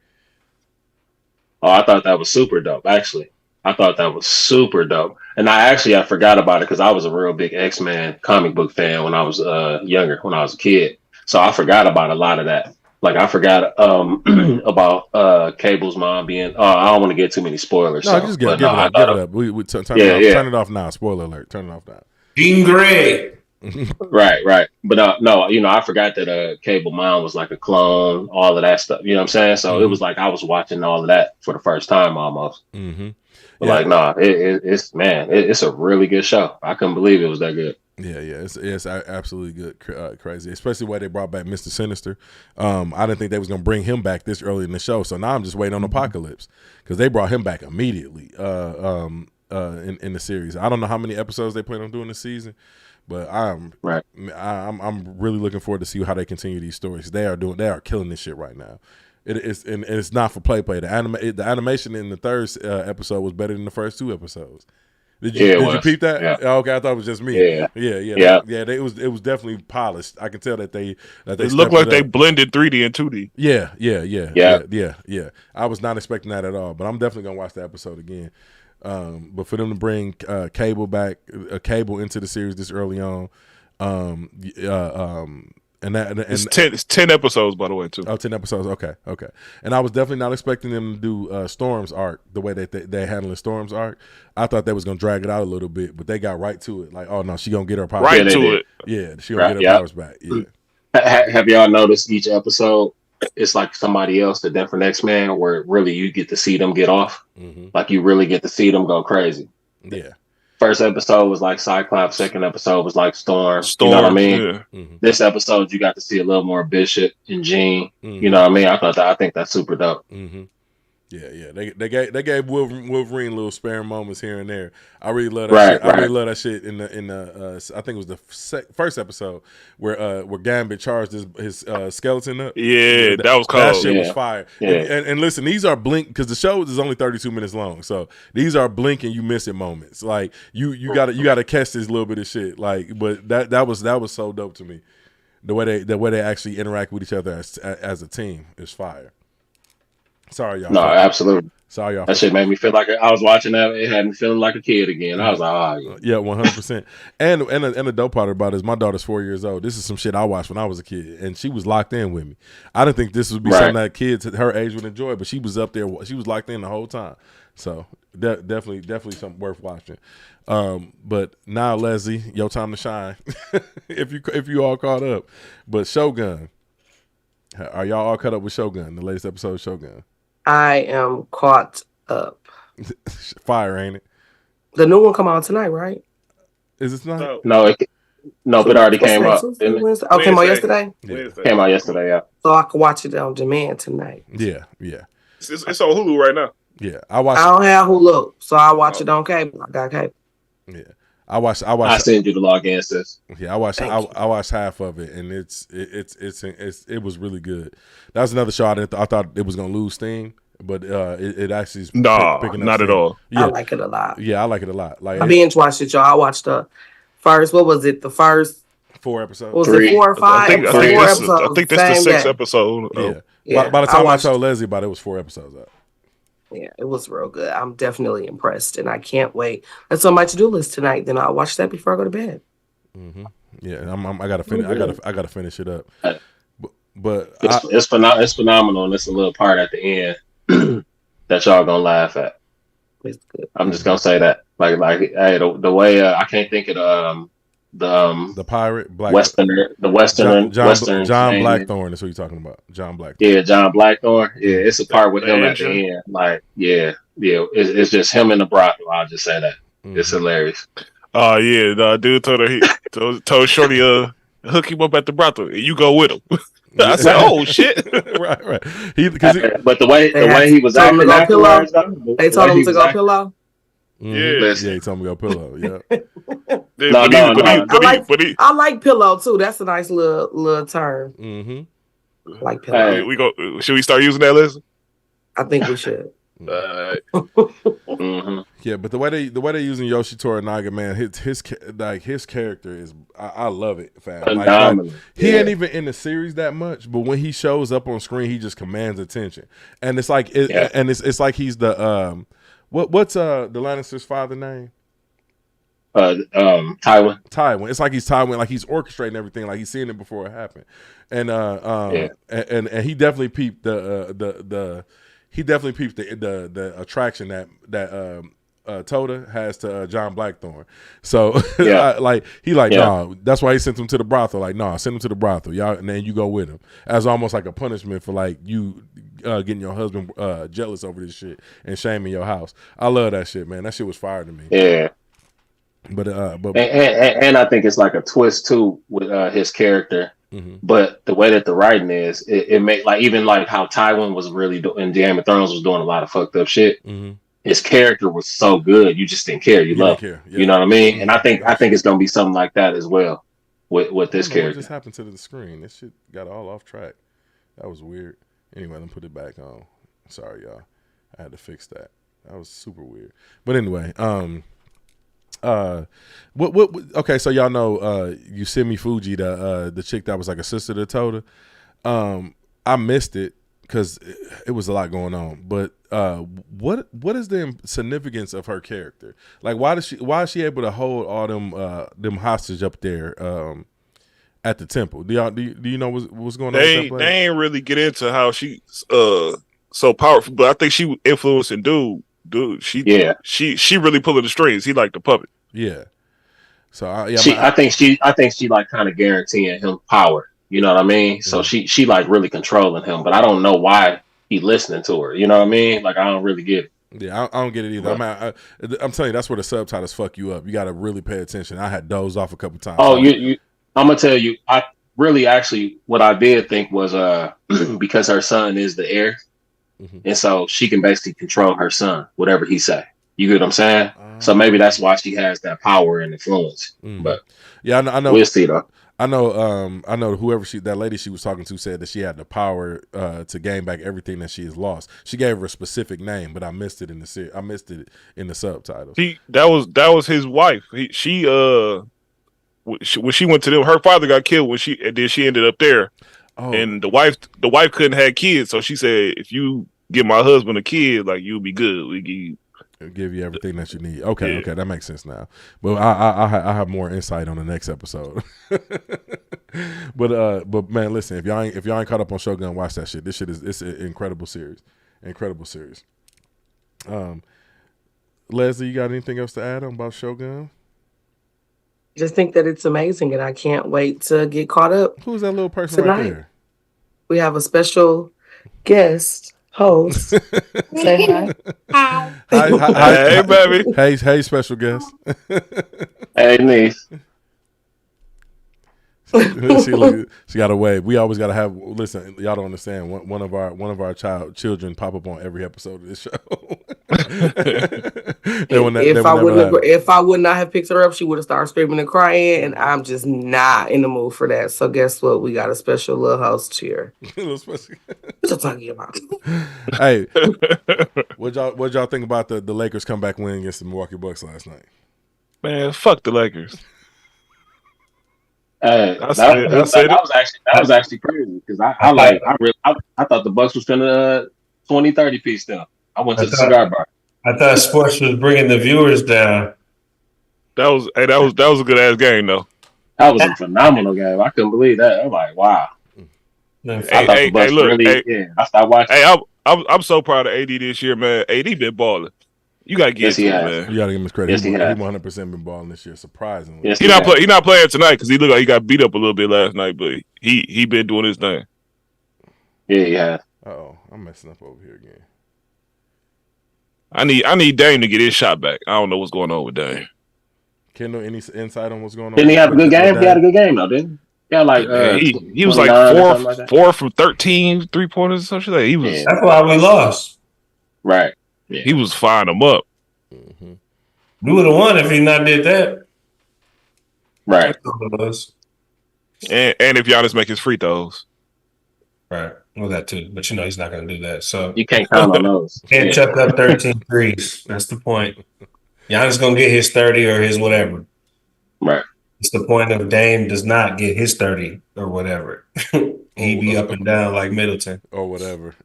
Speaker 3: Oh, I thought that was super dope, actually. I thought that was super dope. And I forgot about it because I was a real big X-Men comic book fan when I was younger, when I was a kid. So I forgot about a lot of that. Like I forgot about Cable's mom being. I don't want to get too many spoilers.
Speaker 2: No,
Speaker 3: So,
Speaker 2: just
Speaker 3: but
Speaker 2: give
Speaker 3: no,
Speaker 2: it
Speaker 3: I
Speaker 2: up. Give
Speaker 3: thought
Speaker 2: it up. We turn
Speaker 3: yeah,
Speaker 2: it off.
Speaker 3: yeah.
Speaker 2: Turn it off now. Spoiler alert. Turn it off now.
Speaker 6: Jean Grey.
Speaker 3: Right. But no, I forgot that Cable Mom was like a clone, all of that stuff. You know what I'm saying? So it was like I was watching all of that for the first time almost.
Speaker 2: Mm-hmm.
Speaker 3: But like, nah, it's a really good show. I couldn't believe it was that good.
Speaker 2: Yeah, it's absolutely good, crazy, especially the way they brought back Mr. Sinister. I didn't think they was gonna bring him back this early in the show, so now I'm just waiting on Apocalypse because they brought him back immediately in the series. I don't know how many episodes they plan on doing this season, but I'm really looking forward to see how they continue these stories. They are killing this shit right now. It's not for play. The animation in the third episode was better than the first 2 episodes. Did you peep that?
Speaker 3: Yeah.
Speaker 2: Okay, I thought it was just me.
Speaker 3: Yeah.
Speaker 2: It was definitely polished. I can tell that they
Speaker 7: It looked like they blended 3D and 2D.
Speaker 2: Yeah. I was not expecting that at all, but I'm definitely gonna watch the episode again. But for them to bring Cable back, Cable into the series this early on, and
Speaker 7: it's 10 episodes, by the way, too.
Speaker 2: Oh, 10 episodes. Okay. And I was definitely not expecting them to do Storm's arc the way that they handling Storm's arc. I thought they was gonna drag it out a little bit, but they got right to it. Like, oh no, she gonna get her powers
Speaker 7: right
Speaker 2: back.
Speaker 7: to it.
Speaker 2: Yeah, she gonna get her powers back. Yeah.
Speaker 3: Have y'all noticed each episode? It's like somebody else, the different X-Men, where really you get to see them get off.
Speaker 2: Mm-hmm.
Speaker 3: Like you really get to see them go crazy.
Speaker 2: Yeah.
Speaker 3: First episode was like Cyclops. Second episode was like Storm. You know what I mean?
Speaker 7: Yeah.
Speaker 2: Mm-hmm.
Speaker 3: This episode, you got to see a little more Bishop and Jean.
Speaker 2: Mm-hmm.
Speaker 3: You know what I mean? I think that's super dope.
Speaker 2: Mm-hmm. Yeah. They gave Wolverine little spare moments here and there. I really love that shit. I really love that shit in the I think it was the first episode where Gambit charged his skeleton up.
Speaker 7: Yeah, that was cold.
Speaker 2: That shit was fire.
Speaker 3: Yeah.
Speaker 2: And listen, these are blink because the show is only 32 minutes long, so these are blink and you miss it moments. Like you gotta catch this little bit of shit. Like, but that was so dope to me. The way they actually interact with each other as a team is fire. Sorry, y'all.
Speaker 3: No, absolutely.
Speaker 2: Sorry, y'all.
Speaker 3: That shit made me feel like I was watching that. It had me feeling like a kid again. I was like, oh,
Speaker 2: yeah, 100%. And the dope part about it is my daughter's 4 years old. This is some shit I watched when I was a kid, and she was locked in with me. I didn't think this would be something that kids at her age would enjoy, but she was up there. She was locked in the whole time. So definitely something worth watching. But now, Leslie, your time to shine. if you all caught up, but Shogun, are y'all all caught up with Shogun? The latest episode of Shogun.
Speaker 5: I am caught up.
Speaker 2: Fire, ain't it?
Speaker 5: The new one come out tonight, right?
Speaker 2: Is it not?
Speaker 3: No, but it already came out.
Speaker 5: Oh, came out yesterday?
Speaker 2: Yeah.
Speaker 3: Came out yesterday, yeah.
Speaker 5: So I can watch it on demand tonight.
Speaker 2: Yeah.
Speaker 7: It's on Hulu right now.
Speaker 2: Yeah,
Speaker 5: I don't have Hulu, so I watch it on cable. I got cable.
Speaker 2: Yeah, I
Speaker 3: send you the login, sis.
Speaker 2: Yeah, I watched half of it, and it was really good. That was another show I thought it was gonna lose steam, but it actually is picking up
Speaker 7: not
Speaker 2: steam.
Speaker 7: at all.
Speaker 2: Yeah.
Speaker 5: I like it a lot.
Speaker 2: Yeah, I like it a lot. Like
Speaker 5: I binge watched it, y'all. I watched the first. What was it? The first
Speaker 2: 4 episodes.
Speaker 5: Was it 4 or 5?
Speaker 7: I think that's the 6th episode.
Speaker 2: Yeah. By the time I told Leslie about it, it was 4 episodes up.
Speaker 5: Yeah, it was real good. I'm definitely impressed, and I can't wait. That's on my to-do list tonight. Then I'll watch that before I go to bed.
Speaker 2: Mm-hmm. Yeah, I gotta finish. I gotta finish it up. But
Speaker 3: it's phenomenal, and it's a little part at the end that y'all gonna laugh at.
Speaker 5: It's good.
Speaker 3: I'm just gonna say that, like, hey, the way I can't think of
Speaker 2: the pirate Black
Speaker 3: Westerner,
Speaker 2: John Blackthorne is who you're talking about. John Blackthorne.
Speaker 3: Yeah, John Blackthorne. Yeah, it's a part with him at the end. Like, yeah, it's just him in the brothel. I'll just say that. Mm-hmm. It's hilarious.
Speaker 7: Oh yeah, the dude told Shorty hook him up at the brothel. You go with him. I said, "Oh shit!"
Speaker 2: right.
Speaker 3: But the way he was acting afterwards,
Speaker 5: they told him to go pillow.
Speaker 2: Yeah, he told me to go pillow. Yeah.
Speaker 5: I like pillow too. That's a nice little term.
Speaker 2: Mm-hmm.
Speaker 5: Like pillow.
Speaker 7: Hey, should we start using that list?
Speaker 5: I think we should.
Speaker 3: Mm-hmm.
Speaker 2: Yeah, but the way they using Yoshi Toranaga, man, his character is I love it, fam. Like, he ain't even in the series that much, but when he shows up on screen, he just commands attention, and it's like it's like he's the What's the Lannisters' father name?
Speaker 3: Tywin.
Speaker 2: Tywin. It's like he's Tywin, like he's orchestrating everything, like he's seeing it before it happened. And and he definitely peeped the attraction that Toda has to John Blackthorne. So nah, that's why he sent him to the brothel. Like, nah, send him to the brothel, y'all, and then you go with him as almost like a punishment for like you getting your husband jealous over this shit and shaming your house. I love that shit, man. That shit was fire to me.
Speaker 3: Yeah.
Speaker 2: But
Speaker 3: I think it's like a twist too with his character.
Speaker 2: Mm-hmm.
Speaker 3: But the way that the writing is, it make like even like how Tywin was really in Game of Thrones was doing a lot of fucked up shit.
Speaker 2: Mm-hmm.
Speaker 3: His character was so good, you just didn't care. You loved him. Yeah. You know what I mean? Mm-hmm. And I think it's gonna be something like that as well with this character.
Speaker 2: What just happened to the screen? This shit got all off track. That was weird. Anyway, let me put it back on. Sorry, y'all. I had to fix that. That was super weird. But anyway, okay, so y'all know Yusimi Fuji, the chick that was like a sister to Toda. I missed it because it was a lot going on. But what is the significance of her character? Like, why is she able to hold all them hostage up there at the temple? Do you know what's going on?
Speaker 7: They ain't really get into how she's so powerful, but I think she influencing dude. She really pulling the strings. He like the puppet.
Speaker 2: Yeah. So
Speaker 3: I think she like kind of guaranteeing him power. You know what I mean? So she like really controlling him, but I don't know why he listening to her. You know what I mean? Like, I don't really get it.
Speaker 2: Yeah, I don't get it either. I'm telling you, that's where the subtitles fuck you up. You got to really pay attention. I had dozed off a couple times.
Speaker 3: Oh, I'm gonna tell you, I really actually what I did think was because her son is the heir. Mm-hmm. And so she can basically control her son, whatever he say. You get what I'm saying? So maybe that's why she has that power and influence. Mm-hmm. But
Speaker 2: yeah, I know.
Speaker 3: We'll see though.
Speaker 2: I know whoever that lady she was talking to said that she had the power to gain back everything that she has lost. She gave her a specific name, but I missed it in the subtitles.
Speaker 7: That was his wife. When she went to them, her father got killed and then she ended up there. Oh. And the wife couldn't have kids, so she said, "If you give my husband a kid, like, you'll be good. We
Speaker 2: give you everything that you need." Okay, that makes sense now. But I have more insight on the next episode. but man, listen, if y'all ain't caught up on Shogun, watch that shit. It's an incredible series. Leslie, you got anything else to add on about Shogun?
Speaker 5: Just think that it's amazing, and I can't wait to get caught up.
Speaker 2: Who's that little person right there?
Speaker 5: We have a special guest host. Say hi.
Speaker 2: Hi. Hey, baby. Hey, special guest.
Speaker 3: Hey, niece.
Speaker 2: She got a wave. We always got to have. Listen, y'all don't understand. One of our children pop up on every episode of this show.
Speaker 5: If I would not have picked her up, she would have started screaming and crying, and I'm just not in the mood for that. So guess what? We got a special little host here. What you talking about?
Speaker 2: Hey, what y'all think about the Lakers comeback win against the Milwaukee Bucks last night?
Speaker 7: Man, fuck the Lakers.
Speaker 3: That was actually crazy because I thought the Bucks was gonna 20-30 piece down. I went to the cigar bar.
Speaker 6: I thought sports was bringing the viewers down.
Speaker 7: That was a good ass game though.
Speaker 3: That was a phenomenal game. I couldn't believe that. I'm like, wow. I stopped watching.
Speaker 7: Hey, I'm so proud of AD this year, man. AD been balling. You gotta give him, man.
Speaker 2: You gotta give him his credit. He 100% been balling this year, surprisingly.
Speaker 7: Yes, he not playing tonight because he looked like he got beat up a little bit last night, but he been doing his thing.
Speaker 3: Yeah.
Speaker 2: Uh-oh, I'm messing up over here again.
Speaker 7: I need Dame to get his shot back. I don't know what's going on with Dame.
Speaker 2: Kendall, any insight on what's going on?
Speaker 3: Didn't he have a good game? He had a good game though, didn't he? Yeah, like
Speaker 7: he was like 4 from 13 3-pointers or something like that. He was.
Speaker 6: Yeah. That's why we lost.
Speaker 3: Right. Yeah.
Speaker 7: He was firing them up.
Speaker 6: Mm-hmm. We would have won if he not did that.
Speaker 3: Right.
Speaker 7: And if Giannis make his free throws.
Speaker 6: Right. Well, that too. But he's not going to do that. So
Speaker 3: you can't count on those.
Speaker 6: Can't chuck up 13 threes. That's the point. Giannis going to get his 30 or his whatever.
Speaker 3: Right.
Speaker 6: It's the point of Dame does not get his 30 or whatever. He be up and down like Middleton.
Speaker 2: Or whatever.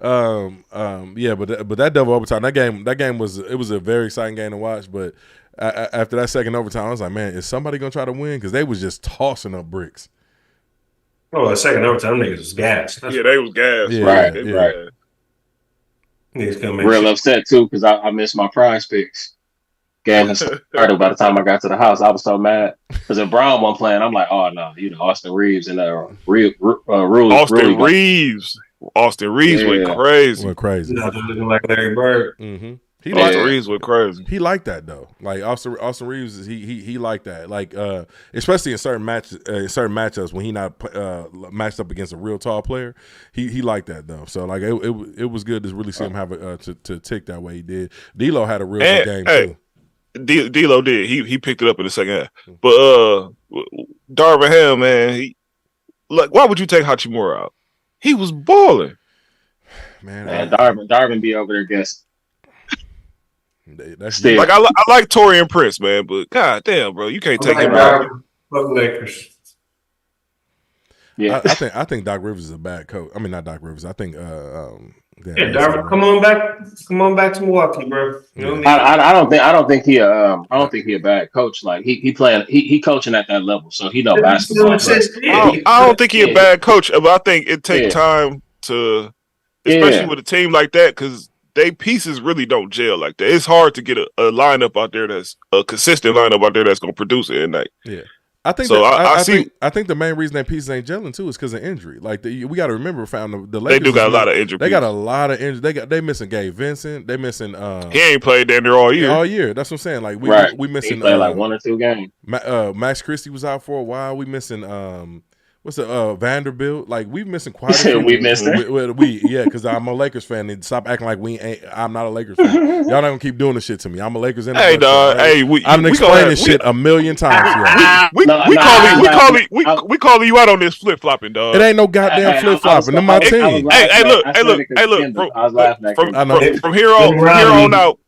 Speaker 2: Yeah, but that double overtime, that game was a very exciting game to watch. But after that second overtime, I was like, man, is somebody gonna try to win? Because they was just tossing up bricks.
Speaker 6: Oh, the second overtime, niggas was gas.
Speaker 7: Yeah, they was gas.
Speaker 2: Yeah,
Speaker 3: Right,
Speaker 2: yeah.
Speaker 3: right.
Speaker 6: Niggas couldn't make
Speaker 3: Real
Speaker 6: shit.
Speaker 3: upset too because I missed my prize picks. Game had started by the time I got to the house. I was so mad because if Brown wasn't playing, I'm like, oh no, Austin Reeves and Ruley.
Speaker 7: Austin Reeves. Austin Reeves went crazy.
Speaker 6: Looking like Larry Bird.
Speaker 2: Mm-hmm.
Speaker 7: Austin Reeves went crazy.
Speaker 2: He liked that though. Like Austin Reeves, he liked that. Like especially in certain matchups when he not matched up against a real tall player, he liked that though. So like it was good to really see him have to tick that way he did. D'Lo had a real good game too.
Speaker 7: D'Lo did. He picked it up in the second half. But Darvin Ham, man, why would you take Hachimura out? He was balling.
Speaker 3: Man, Darvin be over there guessing.
Speaker 2: Still.
Speaker 7: Like I like Torian Prince, man, but god damn, bro, you can't take him out.
Speaker 6: Fuck Lakers.
Speaker 2: Yeah, I think Doc Rivers is a bad coach. I mean, not Doc Rivers. I think
Speaker 6: Darvin, come on back to Milwaukee, bro. You know
Speaker 3: I don't think he a bad coach. Like he coaching at that level, so he know basketball.
Speaker 7: I don't think he a bad coach, but I think it takes time to, especially with a team like that, because they pieces really don't gel like that. It's hard to get a lineup out there that's a consistent lineup out there that's going to produce it at night.
Speaker 2: Yeah. I think
Speaker 7: so.
Speaker 2: I think the main reason that pieces ain't gelling too is because of injury. Like we got to remember, the Lakers.
Speaker 7: They do got a lot of injury.
Speaker 2: They got a lot of injury. They missing Gabe Vincent. They missing.
Speaker 7: He ain't played down there all year.
Speaker 2: All year. That's what I'm saying. Like we missing.
Speaker 3: He played like 1 or 2 games.
Speaker 2: Max Christie was out for a while. We missing. What's the Vanderbilt? Like we missing quite a few.
Speaker 3: We missed it.
Speaker 2: Because I'm a Lakers fan. And stop acting like I'm not a Lakers fan. Y'all not gonna keep doing this shit to me. I'm a Lakers fan.
Speaker 7: Hey dog. Hey,
Speaker 2: I've explained this shit a million times.
Speaker 7: We calling you out on this flip flopping, dog.
Speaker 2: It ain't no goddamn flip flopping. Them my team.
Speaker 7: Hey, look. From here on out,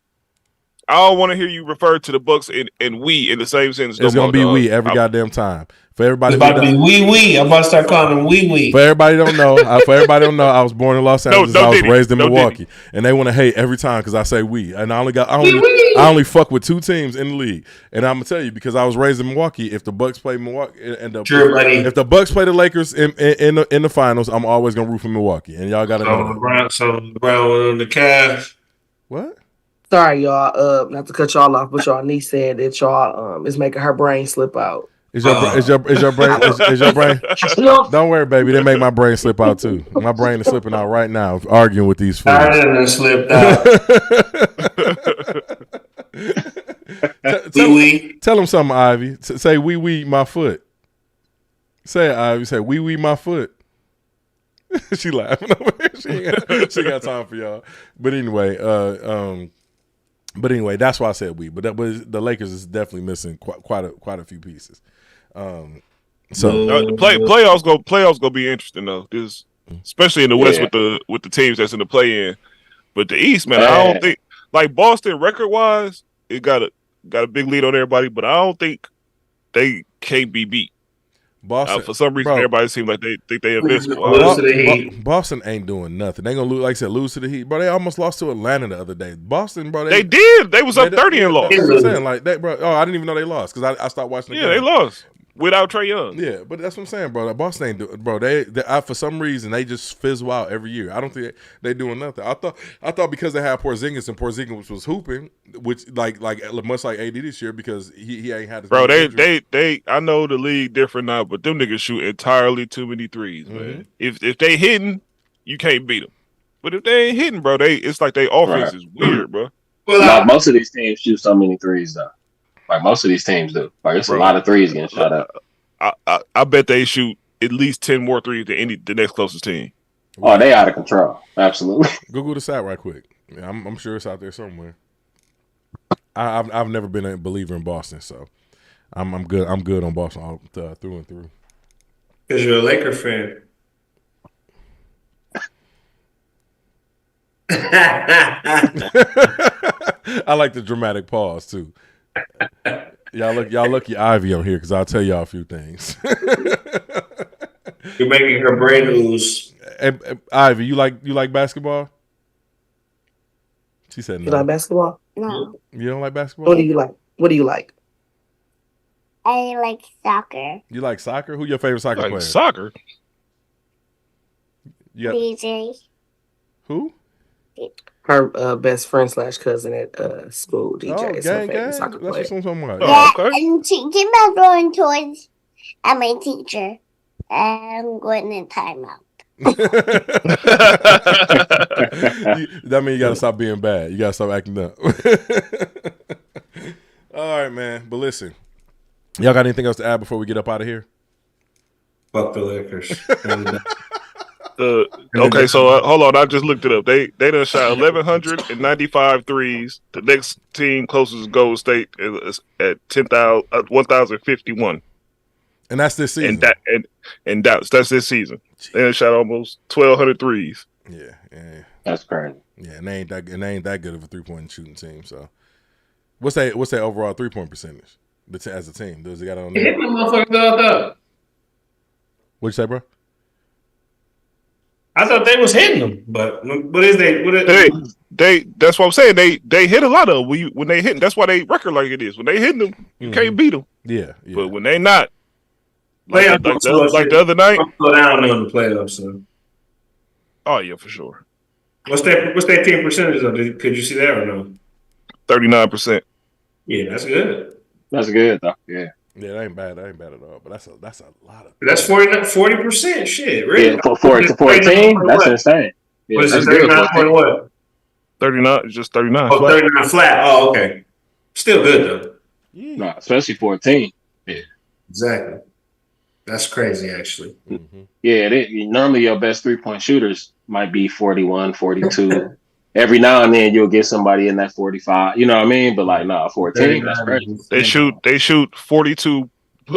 Speaker 7: I don't want to hear you refer to the Bucks and we in the same sentence.
Speaker 2: It's gonna be we every goddamn time. For everybody,
Speaker 6: it's about to be we. I'm about to start calling them we.
Speaker 2: For everybody don't know, I was born in Los Angeles. I was raised in Milwaukee, and they want to hate every time because I say we. And I only fuck with 2 teams in the league. And I'm gonna tell you because I was raised in Milwaukee. If the Bucks play Milwaukee, if the Bucks play the Lakers in the finals, I'm always gonna root for Milwaukee. And y'all gotta know that.
Speaker 6: So LeBron on the Cavs.
Speaker 2: What?
Speaker 5: Sorry, y'all. Not to cut y'all off, but y'all niece said that y'all is making her brain slip out.
Speaker 2: Is your brain? Don't worry, baby. They make my brain slip out too. My brain is slipping out right now, arguing with these fools.
Speaker 6: I didn't slip out.
Speaker 2: Tell them something, Ivy. Say wee my foot. Say it, Ivy. Say wee my foot. She laughing over here. She got time for y'all. But anyway, that's why I said we. But the Lakers is definitely missing quite a few pieces. The
Speaker 7: playoffs gonna be interesting though. This, especially in the West with the teams that's in the play-in. But the East, man, I don't think like Boston record wise, it got a big lead on everybody. But I don't think they can't be beat. Boston, for some reason, everybody seems like they think they invincible.
Speaker 2: Boston ain't doing nothing. They gonna lose, like I said, lose to the Heat, bro. They almost lost to Atlanta the other day. Boston, bro.
Speaker 7: They did. They was up 30 and lost.
Speaker 2: That's what I'm saying. Like that, bro. Oh, I didn't even know they lost because I stopped watching. The game.
Speaker 7: They lost without Trae Young.
Speaker 2: Yeah, but that's what I'm saying, bro. Like, Boston ain't doing, bro. They for some reason they just fizzle out every year. I don't think they doing nothing. I thought because they had Porzingis and Porzingis was hooping, which like much like AD this year because he ain't had.
Speaker 7: Bro, they I know the league different now, but them niggas shoot entirely too many threes, man. If they hitting, you can't beat them. But if they ain't hitting, bro, it's like their offense is weird, bro.
Speaker 3: Well, most of these teams shoot so many threes though. Like most of these teams do. Like it's a lot of threes getting shot up.
Speaker 7: I bet they shoot at least 10 more threes than the next closest team.
Speaker 3: Oh, they out of control. Absolutely.
Speaker 2: Google the stat right quick. Yeah, I'm sure it's out there somewhere. I've never been a believer in Boston, so I'm good. I'm good on Boston all, through and through.
Speaker 6: Because you're a Laker fan.
Speaker 2: I like the dramatic pause too. Y'all lucky Ivy on here because I'll tell y'all a few things.
Speaker 6: You're making her brain ooze.
Speaker 2: Ivy, you like basketball? She said no.
Speaker 5: You like basketball?
Speaker 11: No.
Speaker 2: You don't like basketball?
Speaker 5: What do you like? What do you like?
Speaker 11: I like soccer.
Speaker 2: You like soccer? Who your favorite soccer player?
Speaker 7: Soccer?
Speaker 2: You got,
Speaker 11: BJ.
Speaker 2: who?
Speaker 5: Her best friend / cousin at school. DJ
Speaker 2: Oh,
Speaker 5: is her
Speaker 2: gang.
Speaker 5: favorite soccer
Speaker 2: That's
Speaker 5: player.
Speaker 2: what I'm talking about.
Speaker 11: Yeah,
Speaker 7: okay.
Speaker 11: and teaching about throwing toys at my teacher. I'm going in timeout.
Speaker 2: That means you gotta stop being bad. You gotta stop acting up. All right, man. But listen, y'all got anything else to add before we get up out of here?
Speaker 6: Fuck the Lakers.
Speaker 7: Okay, so hold on. I just looked it up. They done shot 1,195 threes. The next team closest to Golden State is at 1,051.
Speaker 2: And that's this season.
Speaker 7: And that's this season. They done shot almost 1,200 threes.
Speaker 2: Yeah.
Speaker 3: That's crazy.
Speaker 2: Yeah, and they ain't that good of a 3-point shooting team. So, what's their overall 3-point percentage? As a team, does it got on there?
Speaker 8: Hit them motherfuckers up.
Speaker 2: What'd you say, bro?
Speaker 6: I thought they was hitting them, but what is they?
Speaker 7: They that's what I'm saying. They hit a lot of them. When they hit, that's why they record like it is. When they hit them, you can't beat them.
Speaker 2: Yeah.
Speaker 7: But when they not, like
Speaker 6: Playoff
Speaker 7: the other night,
Speaker 6: slow down in the playoffs. So.
Speaker 7: Oh yeah, for sure.
Speaker 6: What's that team percentage of? Could you see that or no?
Speaker 7: 39%.
Speaker 6: Yeah, that's good.
Speaker 3: That's good though. Yeah.
Speaker 2: Yeah, that ain't bad. That ain't bad at all. But that's a lot of.
Speaker 6: That's 40%. Shit, really?
Speaker 3: Yeah, for a team, that's insane. Yeah,
Speaker 6: what is
Speaker 3: that's
Speaker 6: it?
Speaker 3: good.
Speaker 6: 39 what?
Speaker 7: 39, just 39.
Speaker 6: Oh, 39 flat. Oh, okay. Still good though.
Speaker 2: Yeah.
Speaker 3: No, especially for a team. Yeah.
Speaker 6: Exactly. That's crazy, actually.
Speaker 2: Mm-hmm.
Speaker 3: Yeah, normally your best 3-point shooters might be 41, 42. Every now and then you'll get somebody in that 45. You know what I mean? But like, no, for a team, that's crazy.
Speaker 7: They shoot 42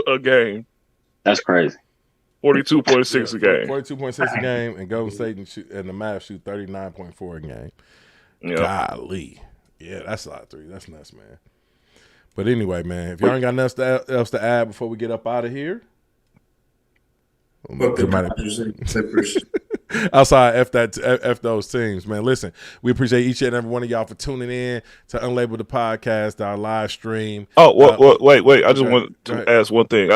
Speaker 7: a game.
Speaker 3: That's crazy.
Speaker 7: 42.6 a game.
Speaker 2: 42.6 a game, and Golden State and the Mavs shoot 39.4 a game. Yep. Golly. Yeah, that's a lot of threes. That's nuts, man. But anyway, man, if y'all ain't got nothing else to add before we get up out of here. Outside F those teams, man. Listen, we appreciate each and every one of y'all for tuning in to Unlabeled the podcast, our live stream.
Speaker 7: Oh, wait! I just want to ask one thing.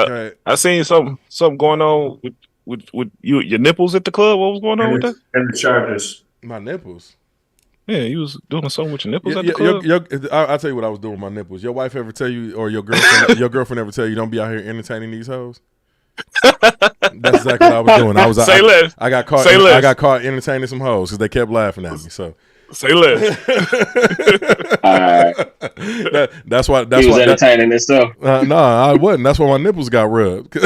Speaker 7: I seen something going on with your nipples at the club. What was going on with that?
Speaker 6: And the Chargers.
Speaker 2: My nipples.
Speaker 7: Yeah, you was doing something with your nipples at the club.
Speaker 2: I'll tell you what I was doing with my nipples. Your wife ever tell you, or your girlfriend ever tell you, don't be out here entertaining these hoes? That's exactly what I was doing. I got caught entertaining some hoes because they kept laughing at me. So
Speaker 7: say less.
Speaker 3: That's why he was entertaining himself.
Speaker 2: No, I wasn't. That's why my nipples got rubbed.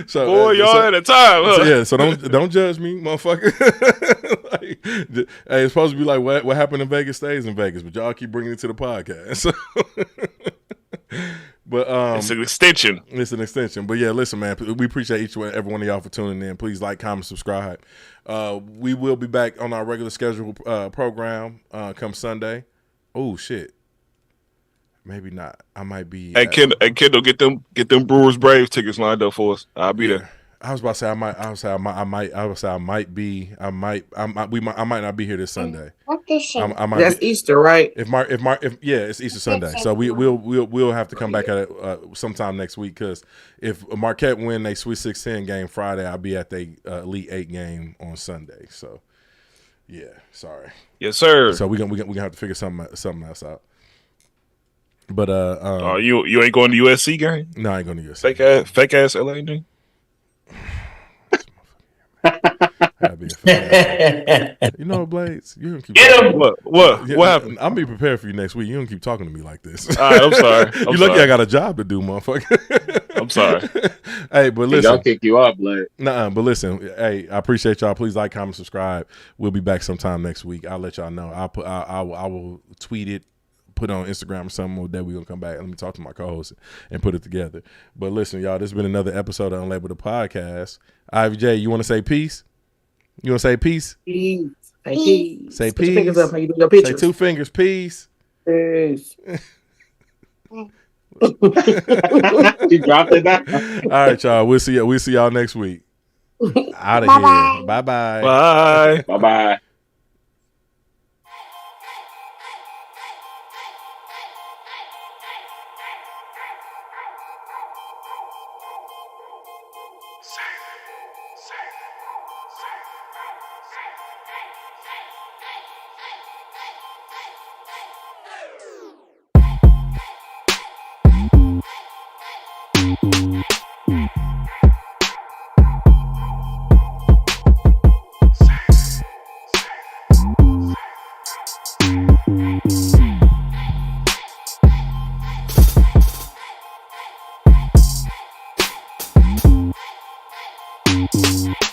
Speaker 2: So,
Speaker 7: boy, y'all at a time, huh?
Speaker 2: So don't judge me, motherfucker. Hey, it's supposed to be like what happened in Vegas stays in Vegas, but y'all keep bringing it to the podcast. So. But
Speaker 7: it's an extension.
Speaker 2: It's an extension. But yeah, listen, man, we appreciate each and every one of y'all for tuning in. Please like, comment, subscribe. We will be back on our regular scheduled program come Sunday. Oh shit. Maybe not. I might be.
Speaker 7: Hey, Kendall, get them Brewers Braves tickets lined up for us. I'll be there.
Speaker 2: I was about to say I might not be here this Sunday.
Speaker 5: That's Easter, right?
Speaker 2: It's Easter Sunday. So we'll have to come back at it sometime next week because if Marquette win they Sweet 16 game Friday, I'll be at the Elite 8 game on Sunday. So yeah, sorry.
Speaker 7: Yes, sir.
Speaker 2: So we gonna have to figure something else out. But
Speaker 7: you ain't going to USC game?
Speaker 2: No, I ain't going to USC.
Speaker 7: Fake ass LA dude.
Speaker 2: You know, Blades, you don't keep
Speaker 7: get him. What happened?
Speaker 2: I'll be prepared for you next week. You don't keep talking to me like this.
Speaker 7: All right, I'm sorry.
Speaker 2: You lucky I got a job to do, motherfucker.
Speaker 7: I'm sorry.
Speaker 2: Hey, but listen,
Speaker 3: y'all kick you off, Blade.
Speaker 2: But listen, hey, I appreciate y'all. Please like, comment, subscribe. We'll be back sometime next week. I'll let y'all know. I will tweet it. Put it on Instagram or something that we're going to come back. Let me talk to my co-host and put it together. But listen, y'all, this has been another episode of Unlabeled the podcast. Ivy J, you want to say peace? You want to say peace?
Speaker 5: Peace. Say peace.
Speaker 2: Say
Speaker 5: Put your
Speaker 2: peace.
Speaker 5: fingers up. How you do your pictures?
Speaker 2: Say 2 fingers. Peace.
Speaker 5: Peace.
Speaker 3: She dropped it down.
Speaker 2: All right, y'all. We'll see y'all next week. Out of
Speaker 11: Bye-bye.
Speaker 2: here. Bye-bye.
Speaker 7: Bye.
Speaker 3: Bye-bye.
Speaker 2: Bye.